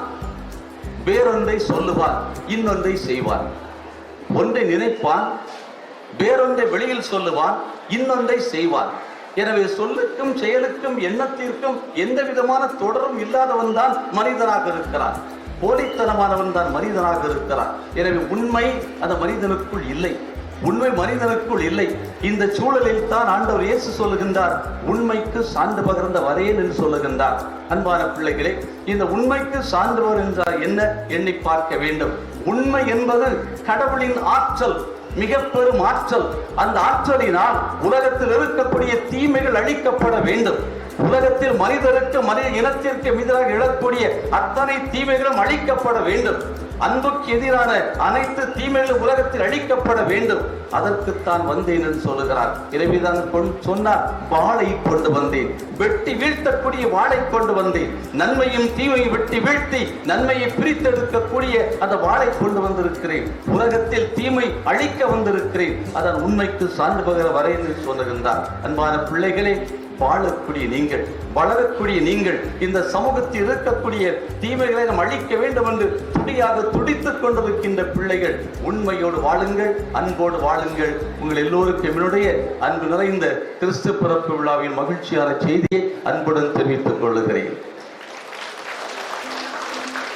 வேறொன்றை சொல்லுவான், இன்னொன்றை செய்வான். ஒன்றை நினைப்பான், வேறொன்றை வெளியில் சொல்லுவான், இன்னொன்றை செய்வான். எனவே சொல்லுக்கும் செயலுக்கும் எண்ணத்திற்கும் எந்த விதமான தொடரும் இல்லாதவன் தான் மனிதனாக இருக்கிறான். போலித்தனமானவன் தான் மனிதனாக இருக்கிறான். எனவே உண்மை அந்த மனிதனுக்குள் இல்லை, உண்மை மனிதனுக்குள் இல்லை. இந்த சூழலில் தான் ஆண்டவர் இயேசு சொல்லுகின்றார், உண்மைக்கு சான்று பகர்ந்த வரேன் என்று சொல்லுகின்றார். அன்பான பிள்ளைகளே, இந்த உண்மைக்கு சான்றுவர் என்றால் என்ன எண்ணி பார்க்க வேண்டும். உண்மை என்பது கடவுளின் ஆற்றல், மிக பெரும் ஆற்றல். அந்த ஆற்றலினால் உலகத்தில் இருக்கக்கூடிய தீமைகள் அழிக்கப்பட வேண்டும். உலகத்தில் மனிதருக்கு, மனித இனத்திற்கு எதிராக எழக்கூடிய அத்தனை தீமைகளும் அழிக்கப்பட வேண்டும். அன்புக்கு எதிரான அனைத்து தீமைகளும் உலகத்தில் அழிக்கப்பட வேண்டும். அதற்குத்தான் வந்தேன் என்று சொல்லுகிறார். எனவேதான் சொன்னார், வாளை கொண்டு வந்தேன், வெட்டி வீழ்த்தக்கூடிய வாளை கொண்டு வந்தேன். நன்மையும் தீமையும் வெட்டி வீழ்த்தி நன்மையை பிரித்தெடுக்கக்கூடிய அந்த வாளை கொண்டு வந்திருக்கிறேன். உலகத்தில் தீமை அழிக்க வந்திருக்கிறேன். அதன் உண்மைக்கு சான்று பகர வரேன் என்று சொல்லுகின்றார். அன்பான பிள்ளைகளே, வாழக்கூடிய நீங்கள், வளரக்கூடிய நீங்கள், இந்த சமூகத்தில் இருக்கக்கூடிய தீமைகளை நாம் அழிக்க வேண்டும் என்று துடியாக துடித்துக் கொண்டிருக்கின்ற பிள்ளைகள், உண்மையோடு வாழுங்கள், அன்போடு வாழுங்கள். உங்கள் எல்லோருக்கும் என்னுடைய அன்பு நிறைந்த கிறிஸ்து பிறப்பு விழாவின் மகிழ்ச்சியான செய்தியை அன்புடன் தெரிவித்துக் கொள்ளுகிறேன்.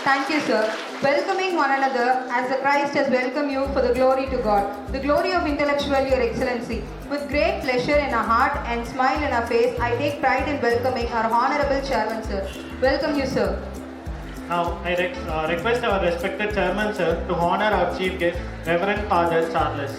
Thank you, sir. Welcoming one another as the Christ has welcomed you for the glory to God, the glory of intellectual your excellency. With great pleasure in our heart and smile in our face, I take pride in welcoming our honorable chairman, sir. Welcome you, sir. Now, I request our respected chairman, sir, to honor our chief guest, Reverend Father Charles.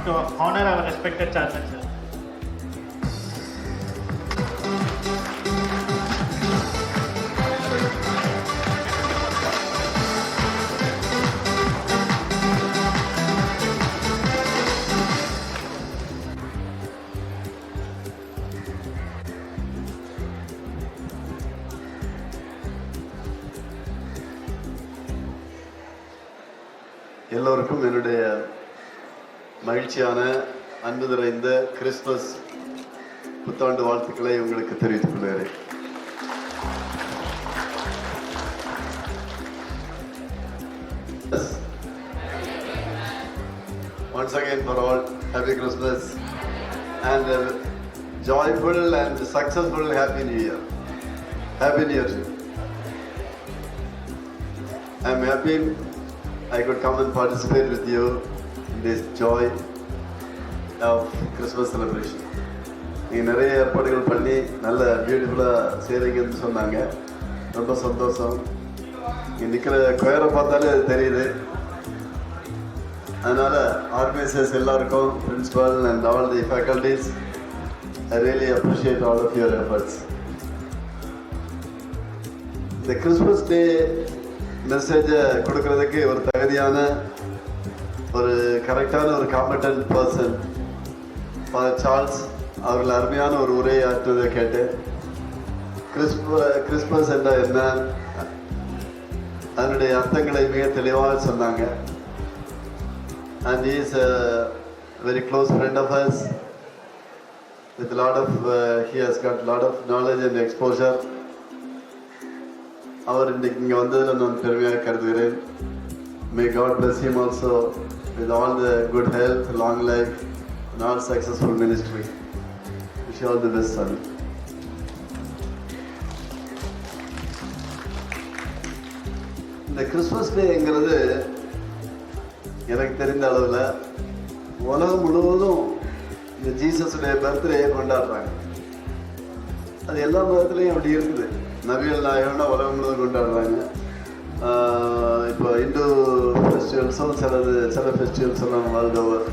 To honor our respected chairman, sir. எல்லோருக்கும் என்னுடைய மகிழ்ச்சியான அன்பு நிறைந்த Christmas புத்தாண்டு வாழ்த்துக்களை உங்களுக்கு தெரிவித்துக் கொள்கிறேன். Once again for all, happy Christmas and a joyful and successful happy New Year. Happy New Year to you. I am happy I could come and participate with you this joy of Christmas celebration. நீங்கள் நிறைய ஏற்பாடுகள் பண்ணி நல்ல பியூட்டிஃபுல்லாக செய்கிறீங்கன்னு சொன்னாங்க. ரொம்ப சந்தோஷம். இங்கே நிற்கிற கொயரை பார்த்தாலே தெரியுது. அதனால் ஆர்கனைசர்ஸ் எல்லாருக்கும், principal and all the faculties, I really appreciate all of your efforts. இந்த கிறிஸ்மஸ் டே மெசேஜை கொடுக்கறதுக்கு ஒரு தகுதியான, ஒரு கரெக்டான, ஒரு காம்படன்ட் பர்சன் ஃபாதர் சார்ல்ஸ் அவர்கள் அருமையான ஒரு உரையை ஆற்றுவதை கேட்டு, கிறிஸ்மஸ் என்றால் என்ன, அதனுடைய அர்த்தங்களை மிக தெளிவாக சொன்னாங்க. And he is a very close friend of us with a lot of he has got a lot of knowledge and exposure. அவர் இன்றைக்கு இங்கே வந்ததில் நான் பெருமையாக கருதுகிறேன். May God bless him also with all the good health, long life and all successful ministry. Wish you all the best, son. இந்த Christmas டேங்கிறது எனக்கு தெரிந்த அளவில் உலகம் முழுவதும் இந்த ஜீசஸுடைய பர்த்டேயை கொண்டாடுறாங்க. அது எல்லா மதத்துலேயும் அப்படி இருக்குது. நபிகள் நாயகம்னா உலகம் முழுவதும் கொண்டாடுறாங்க. இப்போ இந்து ஃபெஸ்டிவல்ஸும் சில ஃபெஸ்டிவல்ஸ் எல்லாம் வேர்ல்டு ஓவர்.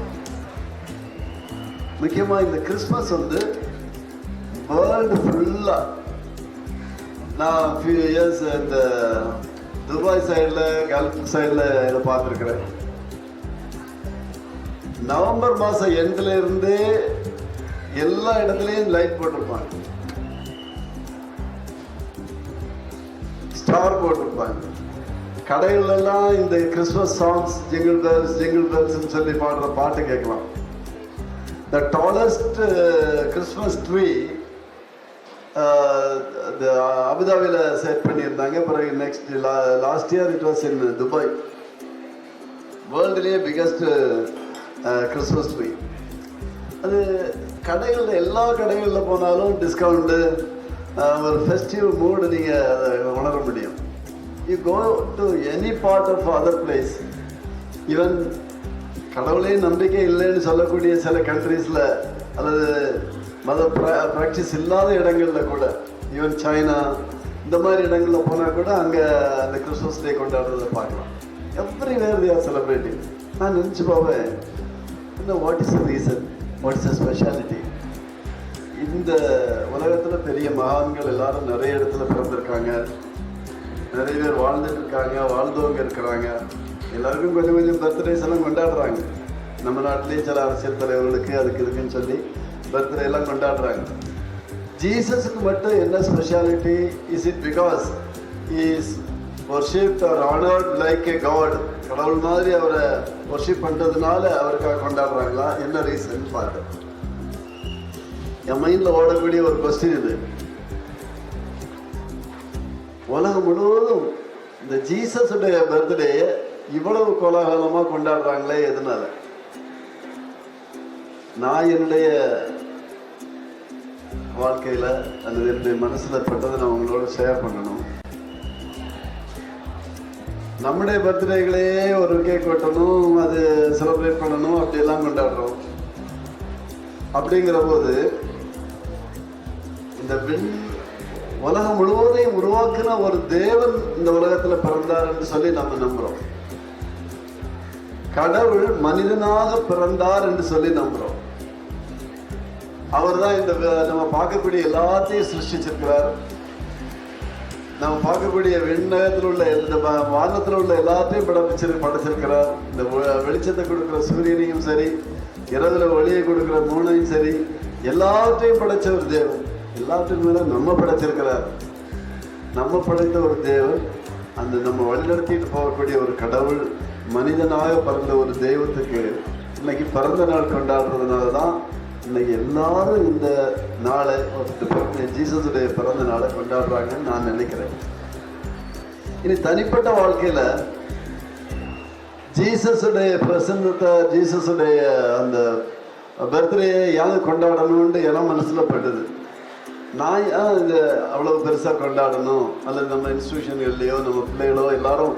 முக்கியமாக இந்த கிறிஸ்மஸ் வந்து வேர்ல்டு ஃபுல்லாக, நான் ஃபியூ இயர்ஸ் இந்த துபாய் சைடில் கல்ஃப் சைடில் இதை பார்த்துருக்குறேன். நவம்பர் மாதம் எண்டில் இருந்தே எல்லா இடத்துலையும் லைட் போட்டிருப்பாங்க, ஸ்டார் போட்டிருப்பாங்க. கடைகளெல்லாம் இந்த கிறிஸ்மஸ் சாங்ஸ் ஜிங்கிள் பெல்ஸ்ன்னு சொல்லி பாடுற பாட்டு கேட்கலாம். த டாலஸ்ட் கிறிஸ்மஸ் ட்ரீ அபுதாபியில் செட் பண்ணியிருந்தாங்க. பிறகு next last year it was in Dubai. வேர்ல்டுலேயே பிகஸ்ட் கிறிஸ்மஸ் ட்ரீ. அது கடைகளில் எல்லா கடைகளில் போனாலும் டிஸ்கவுண்ட்டு, ஒரு ஃபெஸ்டிவ் மூடு நீங்கள் அதை உணர முடியும். You go to any part of other place, even கடவுளே நம்பிக்கை இல்லைன்னு சொல்லக்கூடிய சில கண்ட்ரீஸில் அல்லது மத ப்ராக்டிஸ் இல்லாத இடங்களில் கூட, ஈவன் சைனா இந்த மாதிரி இடங்களில் போனால் கூட அங்கே அந்த கிறிஸ்மஸ் டே கொண்டாடுறதை பார்க்கலாம். Everywhere they are celebrating. நான் நினச்சி போவேன், இன்னும் what is the reason, what is the speciality? இந்த உலகத்தில் பெரிய மகான்கள் எல்லாரும் நிறைய இடத்துல பிறந்திருக்காங்க, நிறைய பேர் வாழ்ந்துட்டு இருக்காங்க, வாழ்ந்தவங்க இருக்கிறாங்க. எல்லாருக்கும் கொஞ்சம் கொஞ்சம் பர்த்டேஸ் எல்லாம் கொண்டாடுறாங்க. நம்ம நாட்டிலேயே சில அரசியல் தலைவர்களுக்கு அதுக்கு இருக்குன்னு சொல்லி பர்த்டே எல்லாம் கொண்டாடுறாங்க. ஜீசஸுக்கு மட்டும் என்ன speciality? Is it because he is worshipped or honoured like a god? கடவுள் மாதிரி அவரை வர்ஷிப் பண்ணுறதுனால அவருக்காக கொண்டாடுறாங்களா? என்ன ரீசன் பார்த்தேன். என் மைண்டில் ஓடக்கூடிய ஒரு கொஸ்டின் இது. உலகம் முழுவதும் இந்த ஜீசஸுடைய பர்த்டே இவ்வளவு கோலாகலமாக கொண்டாடுறாங்களே, எதனால? நான் என்னுடைய வாழ்க்கையில் அல்லது என்னுடைய மனசில் பட்டதை நான் உங்களோட ஷேர் பண்ணணும். நம்முடைய பர்த்டேகளே ஒரு கேக் வெட்டணும், அது செலிப்ரேட் பண்ணணும், அப்படியெல்லாம் கொண்டாடுறோம். அப்படிங்கிற போது இந்த உலகம் முழுவதையும் உருவாக்குன ஒரு தேவன் இந்த உலகத்தில் பிறந்தார் என்று சொல்லி நம்ம நம்புறோம். கடவுள் மனிதனாக பிறந்தார் என்று சொல்லி நம்புறோம். அவர் தான் இந்த நம்ம பார்க்கக்கூடிய எல்லாத்தையும் சிருஷ்டிச்சிருக்கிறார். நம்ம பார்க்கக்கூடிய விண்ணகத்தில் உள்ள இந்த வானத்தில் உள்ள எல்லாத்தையும் படைச்சிருக்கிறார். இந்த வெளிச்சத்தை கொடுக்குற சூரியனையும் சரி, இரவுல ஒளியை கொடுக்குற மூணையும் சரி, எல்லாத்தையும் படைச்ச ஒரு தேவன். எல்லாத்துக்கும் மேல நம்ம படைச்சிருக்கிறார். நம்ம படைத்த ஒரு தேவன், அந்த நம்ம வழிநடத்திட்டு போகக்கூடிய ஒரு கடவுள், மனிதனாக பிறந்த ஒரு தெய்வத்துக்கு இன்னைக்கு பிறந்த நாள் கொண்டாடுறதுனால தான் இன்னைக்கு எல்லாரும் இந்த நாளை ஜீசஸுடைய பிறந்த நாளை கொண்டாடுறாங்கன்னு நான் நினைக்கிறேன். இனி தனிப்பட்ட வாழ்க்கையில ஜீசஸுடைய பிரசன்னத்தை, ஜீசஸுடைய அந்த பர்த்டேயை யாரு கொண்டாடணும்னு என மனசுல படுது. நான் ஏன் இந்த அவ்வளவு பெருசா கொண்டாடணும், அல்லது நம்ம இன்ஸ்டிடியூஷன்கள்லையோ நம்ம பிள்ளைகளோ எல்லாரும்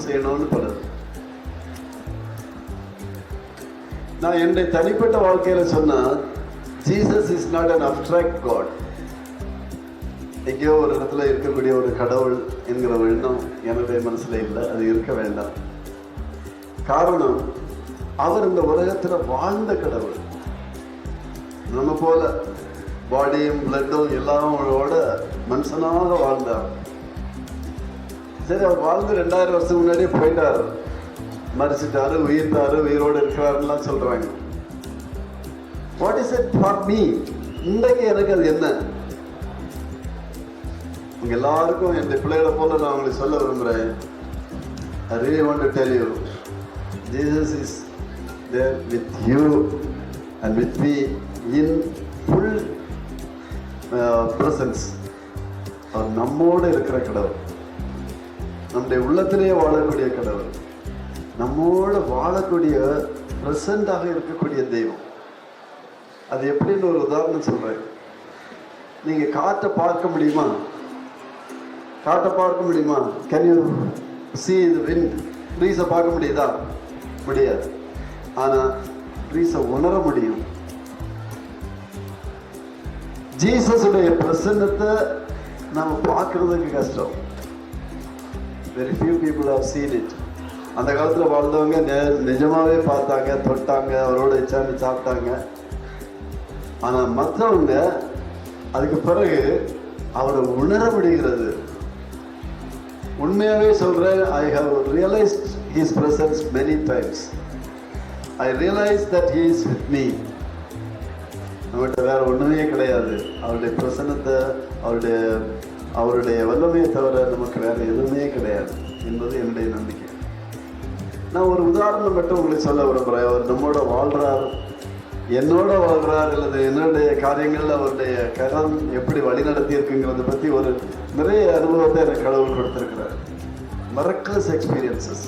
செய்யணும்னு படுது. நான் என்னுடைய தனிப்பட்ட வாழ்க்கையில சொன்னா, Jesus is not an abstract god. எங்கேயோ ஒரு இடத்துல இருக்கக்கூடிய ஒரு கடவுள் என்கிற எண்ணம் என்னுடைய மனசுல இல்லை, அது இருக்க வேண்டாம். காரணம், அவர் இந்த உலகத்துல வாழ்ந்த கடவுள். நம்ம போல பாடியும் பிளட்டும் எல்லாரோட மனுஷனாக வாழ்ந்தார். சரி, அவர் வாழ்ந்து 2000 வருஷம் முன்னாடியே போயிட்டாரு, மறிச்சிட்டாரு, உயிர்த்தாரு, உயிரோடு இருக்கிறாருலாம் சொல்றாங்க. What is it for me? இன்றைக்கு எனக்கு அது என்ன? உங்க எல்லாருக்கும் என் பிள்ளைகளை போல நான் உங்களுக்கு சொல்ல விரும்புகிறேன். I really want to tell you, Jesus is there with you and with me in full presence. அவர் நம்மோடு இருக்கிற கடவுள், நம்முடைய உள்ளத்திலேயே வாழக்கூடிய கடவுள், நம்மோடு வாழக்கூடிய பிரசண்டாக இருக்கக்கூடிய தெய்வம். அது எப்படின்னு ஒரு உதாரணம் சொல்றேன். நீங்க காற்றை பார்க்க முடியுமா? காற்றை பார்க்க முடியுமா? Can you see the wind? ட்ரீஸை பார்க்க முடியுதா? முடியாது. ஆனா ட்ரீஸை உணர முடியும். ஜீசஸுடைய பிரசன்னத்தை நம்ம பார்க்கறதுக்கு கஷ்டம். very few people have seen it. அந்த காலத்துல வாழ்ந்தவங்க நிஜமாவே பார்த்தாங்க, தொட்டாங்க, அவரோட இச்சாந்து சாப்பிட்டாங்க. ஆனா மற்றவங்க அதுக்கு பிறகு அவரை உணர முடிகிறது. உண்மையாகவே சொல்கிறேன், I have realised his presence many times. I realise that he is with me. நம்மகிட்ட வேறு ஒன்றுமே கிடையாது. அவருடைய பிரசன்னத்தை, அவருடைய வல்லமையை தவிர நமக்கு வேறு எதுவுமே கிடையாது என்பது என்னுடைய நம்பிக்கை. நான் ஒரு உதாரணம் மட்டும் உங்களுக்கு சொல்ல விரும்புகிறேன். அவர் நம்மோட வாழ்கிறார், என்னோட வாழ்கிறார், அல்லது என்னுடைய காரியங்களில் அவருடைய கரம் எப்படி வழிநடத்தி இருக்குங்கிறத பற்றி ஒரு நிறைய அனுபவத்தை எனக்கு கடவுள் கொடுத்துருக்கிறார். மரக்லஸ் எக்ஸ்பீரியன்சஸ்.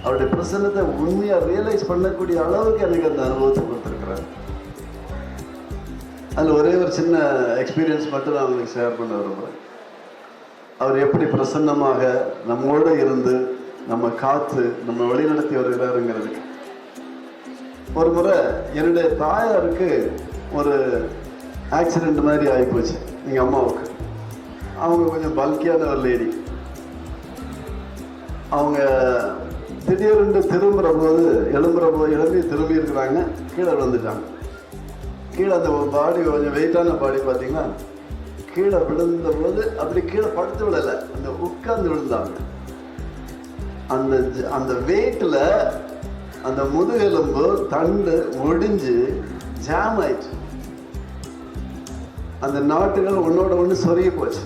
அவருடைய பிரசன்னத்தை உண்மையாக ரியலைஸ் பண்ணக்கூடிய அளவுக்கு எனக்கு அந்த அனுபவத்தை கொடுத்துருக்கிறார். அதில் ஒரே ஒரு சின்ன எக்ஸ்பீரியன்ஸ் மட்டும் நான் உங்களுக்கு ஷேர் பண்ண விரும்புகிறேன். அவர் எப்படி பிரசன்னமாக நம்மோடு இருந்து நம்ம காத்து நம்ம வழிநடத்தி வருகிறாருங்கிறதுக்கு. ஒரு முறை என்னுடைய தாயாருக்கு ஒரு ஆக்சிடெண்ட் மாதிரி ஆகிப்போச்சு எங்கள் அம்மாவுக்கு. அவங்க கொஞ்சம் பல்கியான ஒரு லேடி. அவங்க திடீர்னு எழும்பி திரும்பி இருக்கிறாங்க, கீழே விழுந்துட்டாங்க. கீழே அந்த பாடி கொஞ்சம் வெயிட்டான பாடி பார்த்தீங்கன்னா கீழே விழுந்த பொழுது அப்படி கீழே படுத்து விடலை, அந்த உட்கார்ந்து விழுந்தாங்க. அந்த வெயிட்டில் அந்த முதுகெலும்பு தண்டு ஒடிஞ்சு ஜாம் ஆயிடுச்சு. அந்த நாட்டுகள் ஒன்னோட ஒன்று சொருகி போச்சு.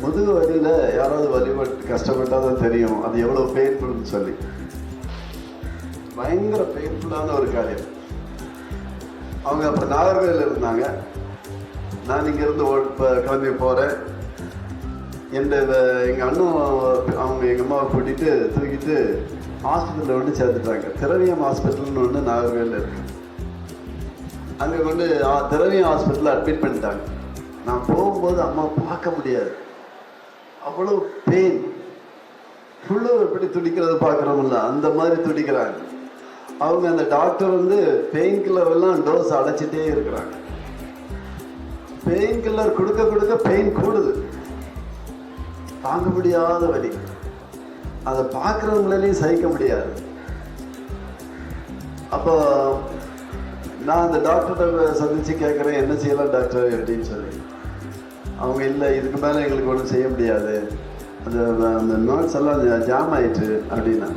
முதுகு வலியில் யாராவது வலிபட்டு கஷ்டப்பட்டாதான் தெரியும் அது எவ்வளோ பெயின்ஃபுல்னு சொல்லி. பயங்கர பெயின்ஃபுல்லான ஒரு காரியம். அவங்க அப்போ நாகர்கோவில் இருந்தாங்க. நான் இங்கேருந்து கிளம்பி போகிறேன். எங்கள் அண்ணன் அவங்க எங்கள் அம்மாவை கூட்டிகிட்டு தூக்கிட்டு ஹாஸ்பிட்டலில் ஒன்று சேர்த்துட்டாங்க. திரவியம் ஹாஸ்பிட்டல்னு ஒன்று நாகர்கோவில் இருக்கு. அங்கே கொண்டு திரவியம் ஹாஸ்பிட்டலில் அட்மிட் பண்ணிட்டாங்க. நான் போகும்போது அம்மா பார்க்க முடியாது, அவ்வளோ பெயின். ஃபுல்லு எப்படி துடிக்கிறது பார்க்குறோம்ல அந்த மாதிரி துடிக்கிறாங்க. அவங்க அந்த டாக்டர் வந்து பெயின் கில்லர் எல்லாம் டோஸ் அடைச்சிட்டே இருக்கிறாங்க. பெயின் கில்லர் கொடுக்க பெயின் கூடுது, தாங்க முடியாத வலி. அதை பார்க்குறவங்களையும் சகிக்க முடியாது. அப்போ நான் அந்த டாக்டர்கிட்ட சந்தித்து கேட்குறேன், என்ன செய்யலாம் டாக்டர் அப்படின்னு சொல்லி. அவங்க இல்லை, இதுக்கு மேலே எங்களுக்கு ஒன்றும் செய்ய முடியாது, அந்த நோட்ஸ் எல்லாம் ஜாம் ஆயிட்டு அப்படின்னா.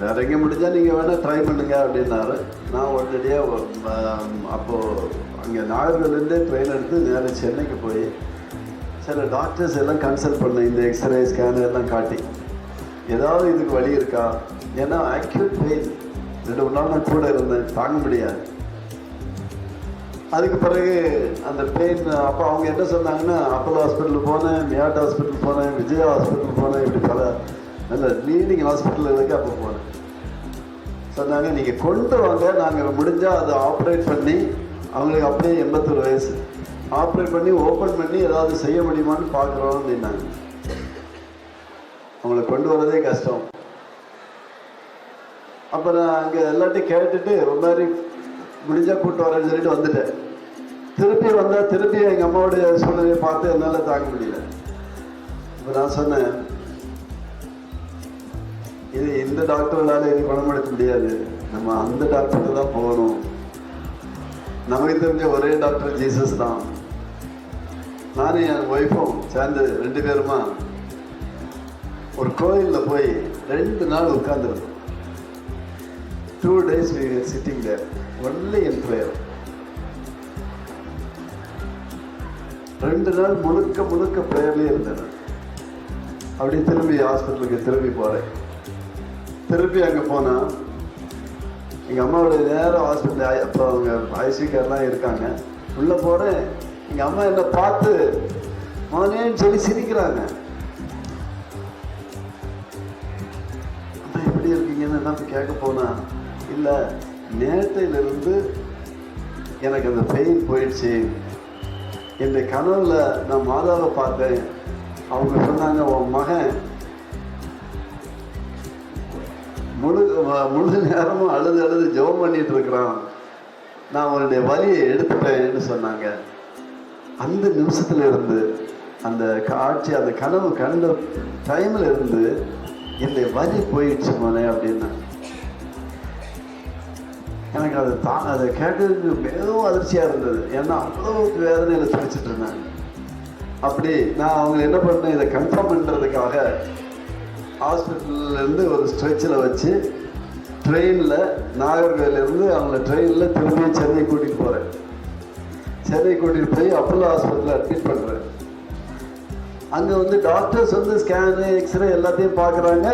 வேற எங்கே முடிஞ்சால் நீங்கள் வேணால் ட்ரை பண்ணுங்க அப்படின்னாரு. நான் உடனடியாக அப்போது அங்கே நாகர்கோவிலேருந்தே ட்ரெயின் எடுத்து நேராக சென்னைக்கு போய் சில டாக்டர்ஸ் எல்லாம் கன்சல்ட் பண்ணேன். இந்த எக்ஸ்ரே ஸ்கேன் எல்லாம் காட்டி ஏதாவது இதுக்கு வழி இருக்கா. ஏன்னா அக்யூட் பெயின் 2 நாள் நான் கூட இருந்தேன், தாங்க முடியாது. அதுக்கு பிறகு அந்த பெயின் அப்போ அவங்க என்ன சொன்னாங்கன்னா, அப்போலோ ஹாஸ்பிட்டல் போனேன், மியாட் ஹாஸ்பிட்டல் போனேன், விஜயா ஹாஸ்பிட்டல் போனேன், இப்படி பல நல்ல லீடிங் ஹாஸ்பிட்டலுக்கு அப்போ போனேன். சொன்னாங்க, நீங்கள் கொண்டு வாங்க, நாங்கள் முடிஞ்சால் அதை ஆப்ரேட் பண்ணி, அவங்களுக்கு அப்படியே 81 வயசு, ஆப்ரேட் பண்ணி ஓப்பன் பண்ணி ஏதாவது செய்ய முடியுமான்னு பார்க்குறோம் அப்படின்னாங்க. அவங்கள கொண்டு வரதே கஷ்டம். அப்போ நான் அங்கே எல்லாத்தையும் கேட்டுட்டு ஒரு மாதிரி முடிஞ்சால் கூப்பிட்டு வரேன்னு சொல்லிட்டு வந்துட்டேன். திருப்பி எங்கள் அம்மாவுடைய சூழ்நிலையை பார்த்து என்னால் தாங்க முடியல. இப்போ நான் சொன்னேன், இது இந்த டாக்டர்களால் இது குணப்படுத்த முடியாது, நம்ம அந்த டாக்டர்கிட்ட தான் போகணும். நமக்கு தெரிஞ்ச ஒரே டாக்டர் ஜீசஸ் தான். நானும் என் ஒய்ஃபும் சேர்ந்து 2 பேருமா ஒரு கோயிலில் போய் 2 நாள் உட்கார்ந்துருந்தோம். 2 days we were sitting there only in prayer. 2 நாள் முழுக்க ப்ரேயர்லேயே இருந்தேன். அப்படி திரும்பி ஹாஸ்பிட்டலுக்கு திரும்பி போகிறேன். திருப்பி அங்கே போனால் எங்கள் அம்மாவுடைய நேரம் ஹாஸ்பிட்டல், அப்போ அவங்க ஐசியூக்காரெலாம் இருக்காங்க. உள்ளே போகிறேன், எங்கள் அம்மா என்னை பார்த்து மகனேன்னு சொல்லி சிரிக்கிறாங்க. அம்மா எப்படி இருக்கீங்கன்னு நான் கேட்க போனால், இல்லை நேற்றையிலிருந்து எனக்கு அந்த பெயின் போயிடுச்சு. என்னுடைய கனவுல நான் மாதாவை பார்த்தேன். அவங்க சொன்னாங்க, உன் மகன் முழு நேரமும் அழுது ஜெபம் பண்ணிட்டு இருக்கிறான், நான் அவனுடைய வலியை எடுத்துட்டேன்னு சொன்னாங்க. அந்த நிமிஷத்துல இருந்து அந்த காட்சி, அந்த கனவு கண்ட டைம்ல இருந்து என்னுடைய வலி போயிடுச்சு மோனே அப்படின்னா. எனக்கு அதை கேட்டதுக்கு மிகவும் அதிர்ச்சியாக இருந்தது. ஏன்னா அவ்வளோ வேதனையில் துடிச்சிட்டு இருந்தாங்க. அப்படி நான் அவங்க என்ன பண்ணேன், இதை கன்ஃபார்ம் பண்ணுறதுக்காக ஹாஸ்பிட்டல்லேருந்து ஒரு ஸ்ட்ரெச்சில் வச்சு ட்ரெயினில் நாகர்கோவிலேருந்து அவங்கள ட்ரெயினில் திரும்பி சென்னை கூட்டிகிட்டு போகிறேன். சென்னை கூட்டிகிட்டு போய் அப்போலோ ஹாஸ்பிட்டலில் அட்மிட் பண்ணுறேன். அங்கே வந்து டாக்டர்ஸ் வந்து ஸ்கேனு எக்ஸ்ரே எல்லாத்தையும் பார்க்குறாங்க.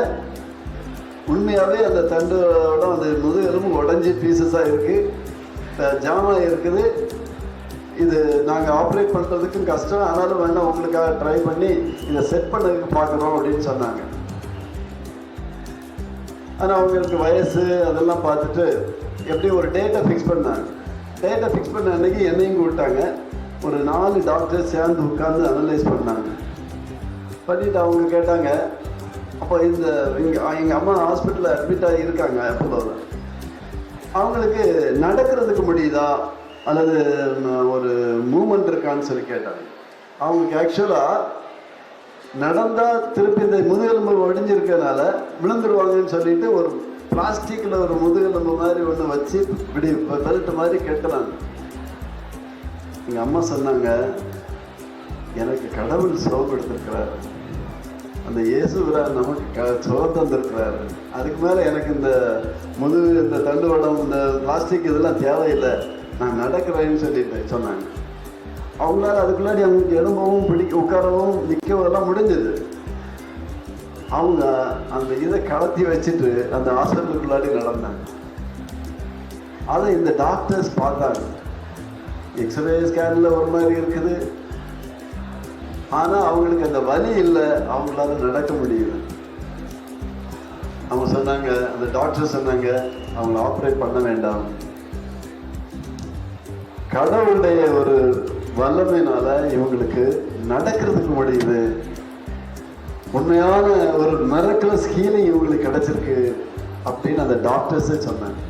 உண்மையாகவே அந்த தண்டோட அந்த முதுகெலும்பு உடஞ்சி பீசஸாக இருக்குது, ஜாமாக இருக்குது. இது நாங்கள் ஆப்ரேட் பண்ணுறதுக்கும் கஷ்டம், ஆனாலும் வேணால் உங்களுக்காக ட்ரை பண்ணி இதை செட் பண்ணதுக்கு பார்க்குறோம் அப்படின்னு சொன்னாங்க. ஆனால் அவங்களுக்கு வயசு அதெல்லாம் பார்த்துட்டு எப்படி ஒரு டேட்டை ஃபிக்ஸ் பண்ணாங்க. டேட்டை ஃபிக்ஸ் பண்ண அன்றைக்கி என்னையும் கூப்பிட்டாங்க. ஒரு 4 டாக்டர் சேர்ந்து உட்காந்து அனலைஸ் பண்ணாங்க. பண்ணிவிட்டு அவங்க கேட்டாங்க, அப்போ எங்கள் அம்மா ஹாஸ்பிட்டலில் அட்மிட் ஆகி இருக்காங்க அப்போலோவில், அவங்களுக்கு நடக்கிறதுக்கு முடியுதா அல்லது ஒரு மூமெண்ட் இருக்கான்னு சொல்லி கேட்டாங்க. அவங்களுக்கு ஆக்சுவலாக நடந்தால் திருப்பி இந்த முதுகெலும்பு ஒடிஞ்சிருக்கனால விழுந்துருவாங்கன்னு சொல்லிட்டு ஒரு பிளாஸ்டிக்கில் ஒரு முதுகெலும்பு மாதிரி ஒன்று வச்சு இப்படி பெல்ட் மாதிரி கெட்டலாங்க. எங்கள் அம்மா சொன்னாங்க, எனக்கு கடவுள் சுகம் எடுத்திருக்கிறாரு, அந்த இயேசுவிரார் நமக்கு சுகம் தந்திருக்கிறாரு, அதுக்கு மேலே எனக்கு இந்த தண்டுவடம் இந்த பிளாஸ்டிக் இதெல்லாம் தேவையில்லை, நான் நடக்கிறேன்னு சொல்லிட்டு சொன்னாங்க. அவங்களால அதுக்குள்ளாடி அவங்களுக்கு எழும்பவும் உட்காரவும் நிற்கவும் எல்லாம் முடிஞ்சது. அவங்க அந்த இதை கலத்தி வச்சுட்டு அந்த ஹாஸ்பிட்டலுக்குள்ளாடி நடந்தாங்க. அதை இந்த டாக்டர்ஸ் பார்த்தாங்க. எக்ஸ்ரே ஸ்கேனில் ஒரு மாதிரி இருக்குது, ஆனால் அவங்களுக்கு அந்த வலி இல்லை, அவங்களால நடக்க முடியுது. அவங்க சொன்னாங்க, அந்த டாக்டர் சொன்னாங்க, அவங்கள ஆப்ரேட் பண்ண வேண்டாம், கடவுளுடைய ஒரு வல்லமையினால இவங்களுக்கு நடக்கிறதுக்கு முடியுது, உண்மையான ஒரு மிரக்கிளஸ் ஹீலிங் இவங்களுக்கு கிடைச்சிருக்கு அப்படின்னு அந்த டாக்டர்ஸே சொன்னாங்க.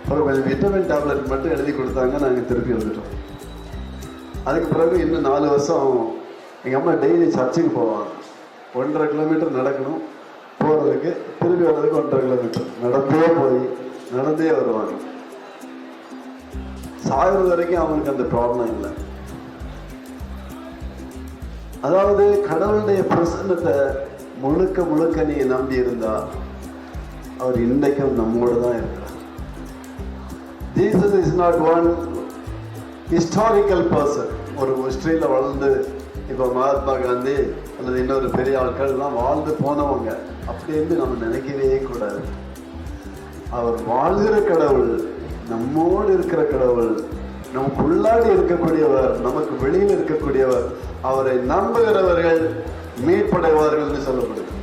அப்புறம் கொஞ்சம் விட்டமின் டேப்லெட் மட்டும் எழுதி கொடுத்தாங்க, நாங்கள் திருப்பி வந்துட்டோம். அதுக்கு பிறகு இன்னும் 4 வருஷம் எங்கள் அம்மா டெய்லி சர்ச்சுக்கு போவாங்க. 1.5 கிலோமீட்டர் நடக்கணும் போகிறதுக்கு, திருப்பி வர்றதுக்கு 1.5 கிலோமீட்டர் நடந்தே வருவாங்க. சாகிறது வரைக்கும் அவங்களுக்கு அந்த ப்ராப்ளம் இல்லை. அதாவது கடவுளுடைய பிரசன்னத்தை முழுக்க நீ நம்பி இருந்தா அவர் இன்றைக்கும் நம்மோடு தான் இருக்கிறார். Jesus is not one historical person. ஒரு ஹிஸ்டரியில் வளர்ந்து இப்போ மகாத்மா காந்தி அல்லது இன்னொரு பெரிய ஆட்கள்லாம் வாழ்ந்து போனவங்க அப்படின்னு நம்ம நினைக்கவே கூடாது. அவர் வாழ்கிற கடவுள், நம்மோடு இருக்கிற கடவுள், நமக்கு உள்ளாடி இருக்கக்கூடியவர், நமக்கு வெளியில் இருக்கக்கூடியவர். அவரை நம்புகிறவர்கள் மீட்படைவார்கள் என்று சொல்லப்படுது.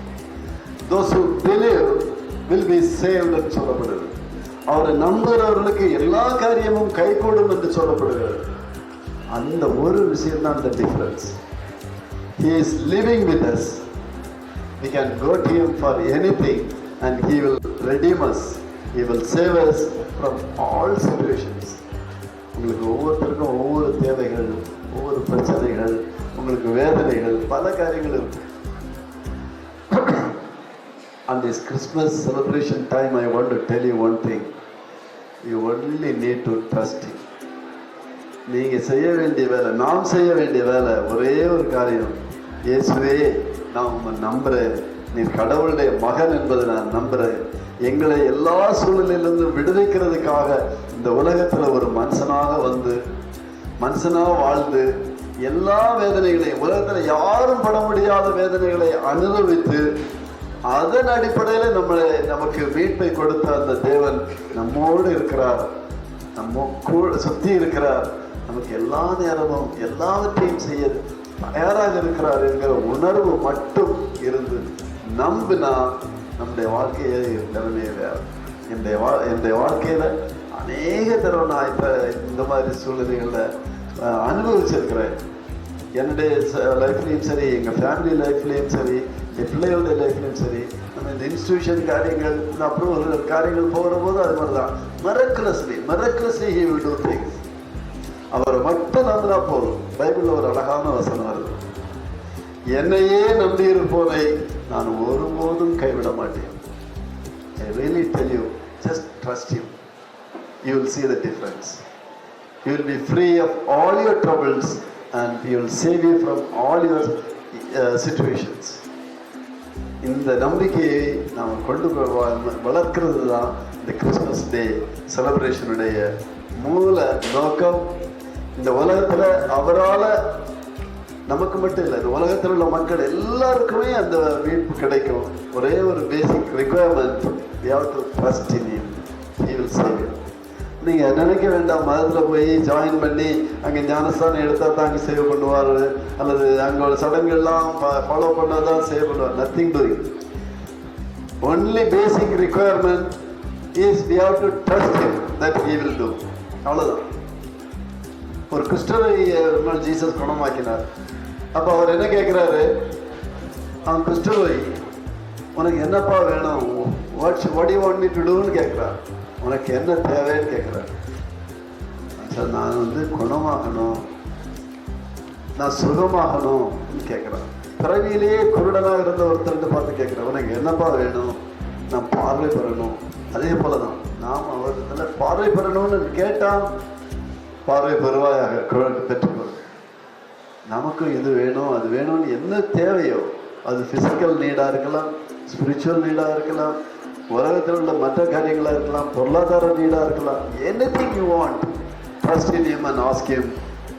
Those who believe will be saved என்று சொல்லப்படுது. அவரை நம்புகிறவர்களுக்கு எல்லா காரியமும் கைகூடும் என்று சொல்லப்படுகிறது. அந்த ஒரு விஷயம் தான் the difference. He is living with us. We can go to him for anything and he will redeem us. He will save us from all situations. உங்களுக்கு ஒவ்வொருத்தருக்கும் ஒவ்வொரு தேவைகள், ஒவ்வொரு பிரச்சனைகள், உங்களுக்கு வேதனைகள், பல காரியங்கள் இருக்கு. On this Christmas celebration time, I want to tell you one thing. You only need to trust him. நீங்க செய்ய வேண்டிய வேலை, நாம் செய்ய வேண்டிய வேலை ஒரே ஒரு காரியம். இயேசுவே, நான் உம்மை நம்புறேன், நீர் கடவுளுடைய மகன் என்பதை நான் நம்புறேன். எங்களை எல்லா சூழ்நிலையிலிருந்து விடுவிக்கிறதுக்காக இந்த உலகத்துல ஒரு மனுஷனாக வந்து மனுஷனாக வாழ்ந்து எல்லா வேதனைகளையும், உலகத்துல யாரும் பட முடியாத வேதனைகளை அனுபவித்து அதன் அடிப்படையில் நமக்கு மீட்பை கொடுத்த அந்த தேவன் நம்மோடு இருக்கிறார், நம்ம சுத்தி இருக்கிறார், நமக்கு எல்லா நேரமும் எல்லாவற்றையும் செய்ய தயாராக இருக்கிறார் என்கிற உணர்வு மட்டும் இருந்து நம்பினா நம்முடைய வாழ்க்கையை நிலைமையே வேறு. என்னுடைய வாழ்க்கையில் அநேக தடவை நான் இப்போ இந்த மாதிரி சூழ்நிலைகளில் அனுபவிச்சிருக்கிறேன். என்னுடைய லைஃப்லேயும் சரி, எங்கள் ஃபேமிலி லைஃப்லேயும் சரி, என் பிள்ளைகளுடைய லைஃப்லேயும் சரி, நம்ம இந்த இன்ஸ்டிடியூஷன் காரியங்கள், அப்புறம் ஒரு காரியங்கள் போகிற போது அது மாதிரி தான் miraculously he will do things. அவரை மட்டும் நம்பினா போதும். பைபிளில் ஒரு அழகான வசனம் வருது, என்னையே நம்பியிருப்போனை நான் ஒருபோதும் கைவிட மாட்டேன். I really tell you, just trust him. You will see the difference. You will be free of all your troubles and He will save you from all your situations. இந்த நம்பிக்கையை நாம் கொண்டு வளர்க்கிறது தான் இந்த கிறிஸ்மஸ் டே செலிப்ரேஷனுடைய மூல நோக்கம். இந்த உலகத்தில் அவரால் நமக்கு மட்டும் இல்லை, இந்த உலகத்தில் உள்ள மக்கள் எல்லாருக்குமே அந்த மீட்பு கிடைக்கும். ஒரே ஒரு பேசிக் requirement, we have to trust in Him. He will save you. நீங்கள் நினைக்க வேண்டாம் மதத்தில் போய் ஜாயின் பண்ணி அங்கே ஞானஸ்தானம் எடுத்தால் தான் அங்கே சேவ் பண்ணுவார், அல்லது அங்கே சடங்குகள்லாம் ஃபாலோ பண்ணால் தான் சேவ் பண்ணுவார். Nothing doing. Only basic requirement is we have to trust Him that He will do. அவ்வளோதான். ஒரு கிறிஸ்டரை ஜீசஸ் குணமாக்கினார். அப்போ அவர் என்ன கேட்குறாரு, அவன் கிறிஸ்டரோய் உனக்கு என்னப்பா வேணும், what do you want me to do ன்னு கேட்குறார். உனக்கு என்ன தேவைன்னு கேட்குறாரு. சார் நான் குணமாகணும், நான் சுகமாகணும்னு கேட்குறேன். பிறவியிலேயே குருடனாக இருந்த ஒருத்தர்கிட்ட பார்த்து கேட்குறேன், உனக்கு என்னப்பா வேணும், நான் பார்வை பெறணும். அதே போல தான் நாம் அவர்கிட்ட பார்வை பெறணும்னு கேட்டால் பார்வை பெறுவாயாக, பெற்றுக்கொள்ளும். நமக்கும் இது வேணும் அது வேணும்னு என்ன தேவையோ, அது ஃபிசிக்கல் நீடாக இருக்கலாம், ஸ்பிரிச்சுவல் நீடாக இருக்கலாம், உலகத்தில் உள்ள மற்ற காரியங்களாக இருக்கலாம், பொருளாதார நீடாக இருக்கலாம். Anything you want, trust in Him and ask Him.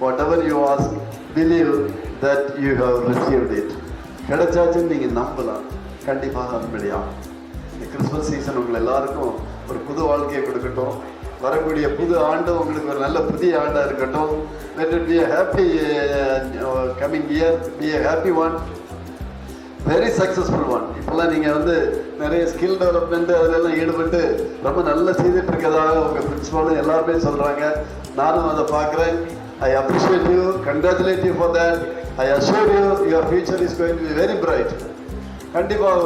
Whatever you ask, believe that you have received it. கிடைச்சாச்சுன்னு நீங்கள் நம்பலாம், கண்டிப்பாக நம்பலாம். இந்த கிறிஸ்மஸ் சீசன் உங்கள் எல்லாருக்கும் ஒரு புது வாழ்க்கையை கொடுக்கட்டும். வரக்கூடிய புது ஆண்டு உங்களுக்கு ஒரு நல்ல புதிய ஆண்டாக இருக்கட்டும். Let it be a happy coming year, be a happy one, very successful one. இப்போல்லாம் நீங்கள் நிறைய ஸ்கில் டெவலப்மெண்ட் அதிலெல்லாம் ஈடுபட்டு ரொம்ப நல்லா செய்துட்டு இருக்கதாக உங்கள் பிரின்சிபாலும் எல்லாருமே சொல்கிறாங்க. நானும் அதை பார்க்குறேன். I appreciate you, congratulate you for that. I assure you, your future is going to be very bright. கண்டிப்பாக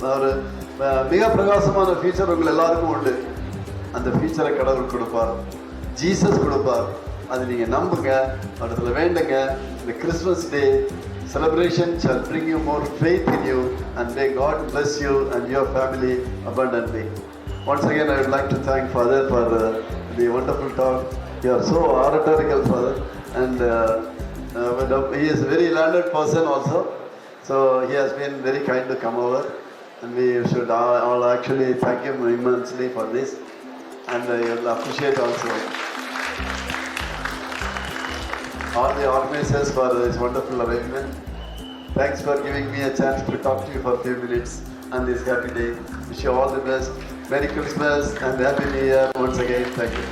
ஒரு மிக பிரகாசமான ஃபியூச்சர் உங்கள் எல்லாருக்கும் உண்டு. அந்த ஃபியூச்சரை கடவுள் கொடுப்பார், ஜீசஸ் கொடுப்பார். அது நீங்கள் நம்புங்க, இடத்துல வேண்டுங்க. இந்த Christmas day celebration shall bring you more faith in you, and may God bless you and your family abundantly. Once again, I would like to thank Father for the wonderful talk. You are so oratorical, Father, and he is a very learned person also. So he has been very kind to come over, and we should all actually thank him immensely for this, and I will appreciate also all the organizers for this wonderful arrangement. Thanks for giving me a chance to talk to you for a few minutes on this happy day. Wish you all the best. Merry Christmas and Happy New Year once again. Thank you.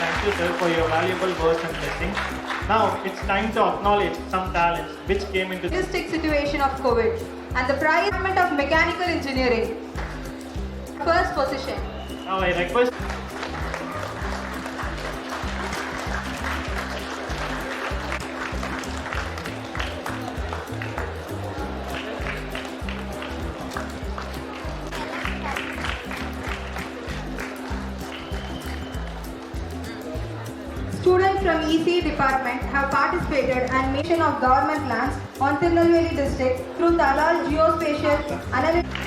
Thank you, sir, for your valuable words and blessings. Now it's time to acknowledge some talents which came into the logistic situation of COVID and the department of mechanical engineering. First position. Now I request Students from EC department have participated and mission of government lands on Tirunelveli district through Talal Geospatial Analytics.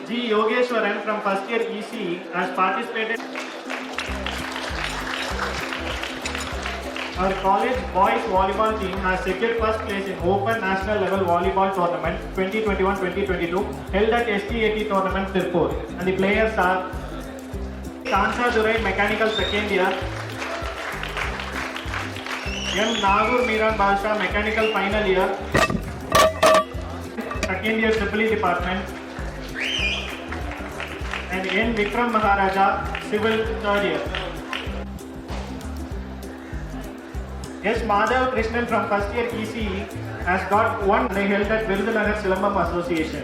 G. Yogeshwaran from first year EC has participated. Our college boys volleyball team has secured first place in Open National Level Volleyball Tournament 2021-2022 held at STAT Tournament Tirupur, and the players are Kansa Durai Mechanical second year, M. Nagur Miran Basha Mechanical final year, second year Triple department, and N. Vikram Maharaja, Civil third year. S. Madhav Krishnan from first year ECE has got one they held at Virudhunagar Silambam Association.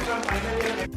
From final year.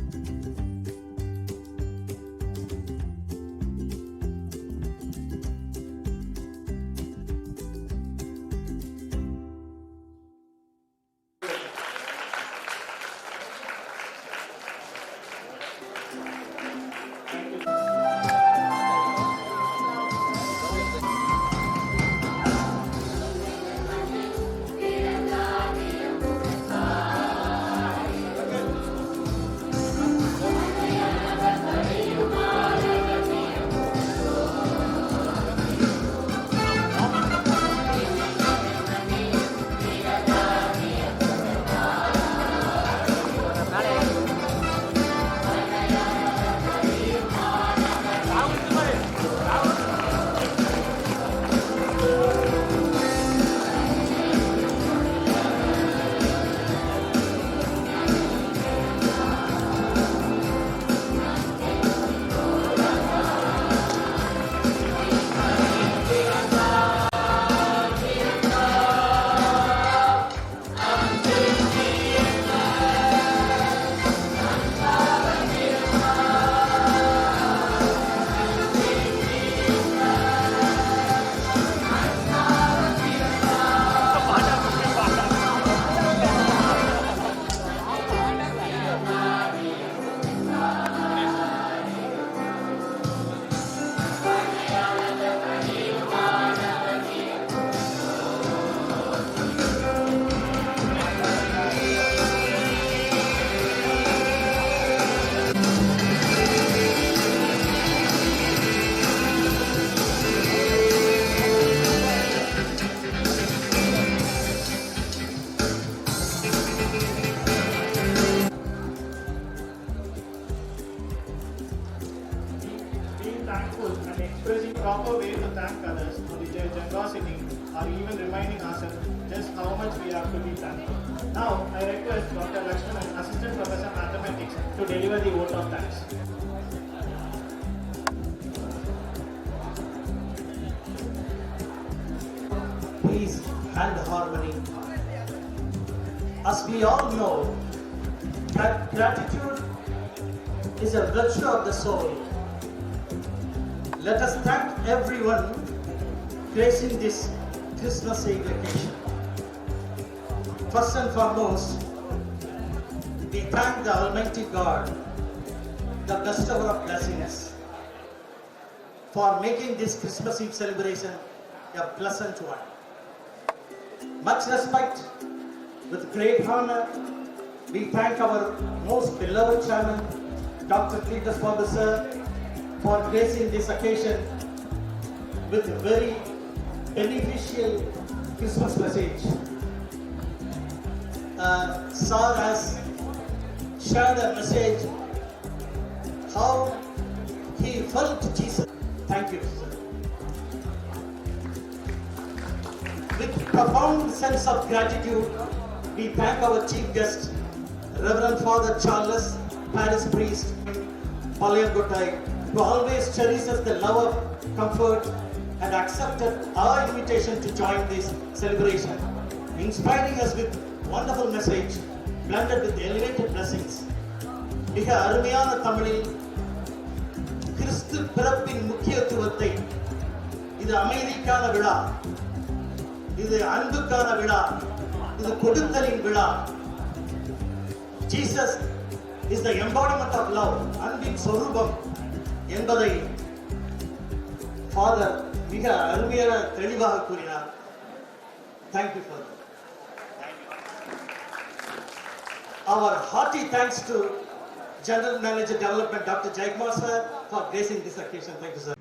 are even reminding ourselves just how much we have to be thankful. Now, I request Dr. Lakshman, Assistant Professor Mathematics, to deliver the vote of thanks. Peace and harmony. As we all know, that gratitude is a virtue of the soul. Let us thank everyone gracing this Christmas Eve vacation. First and foremost, we thank the Almighty God, the bestower of blessings, for making this Christmas Eve celebration a pleasant one. Much respect, with great honor, we thank our most beloved chairman, Dr. Cletus Babu sir, for gracing this occasion with a very beneficial Christmas message. Sir has shared a message how he felt Jesus. Thank you, sir. With profound sense of gratitude, we thank our chief guest, Reverend Father Charles, Parish Priest, Palayagottai, who always cherishes the love of comfort and accepted our invitation to join this celebration, inspiring us with wonderful message blended with elevated blessings. மிக அருமையான தமிழில் கிறிஸ்து பிறப்பின் முக்கியத்துவத்தை, இது அமைதிக்கான விழா, இது அன்புக்கான விழா, இது கொடுத்தலின் விழா. Jesus is the embodiment of love, அன்பின் சொரூபம் என்பதை ஃபாதர் மிக அருமையான தெளிவாக கூறினார். Thank you for that. Our hearty thanks to General Manager Development Dr. Jaykumar sir for gracing this occasion. Thank you, sir.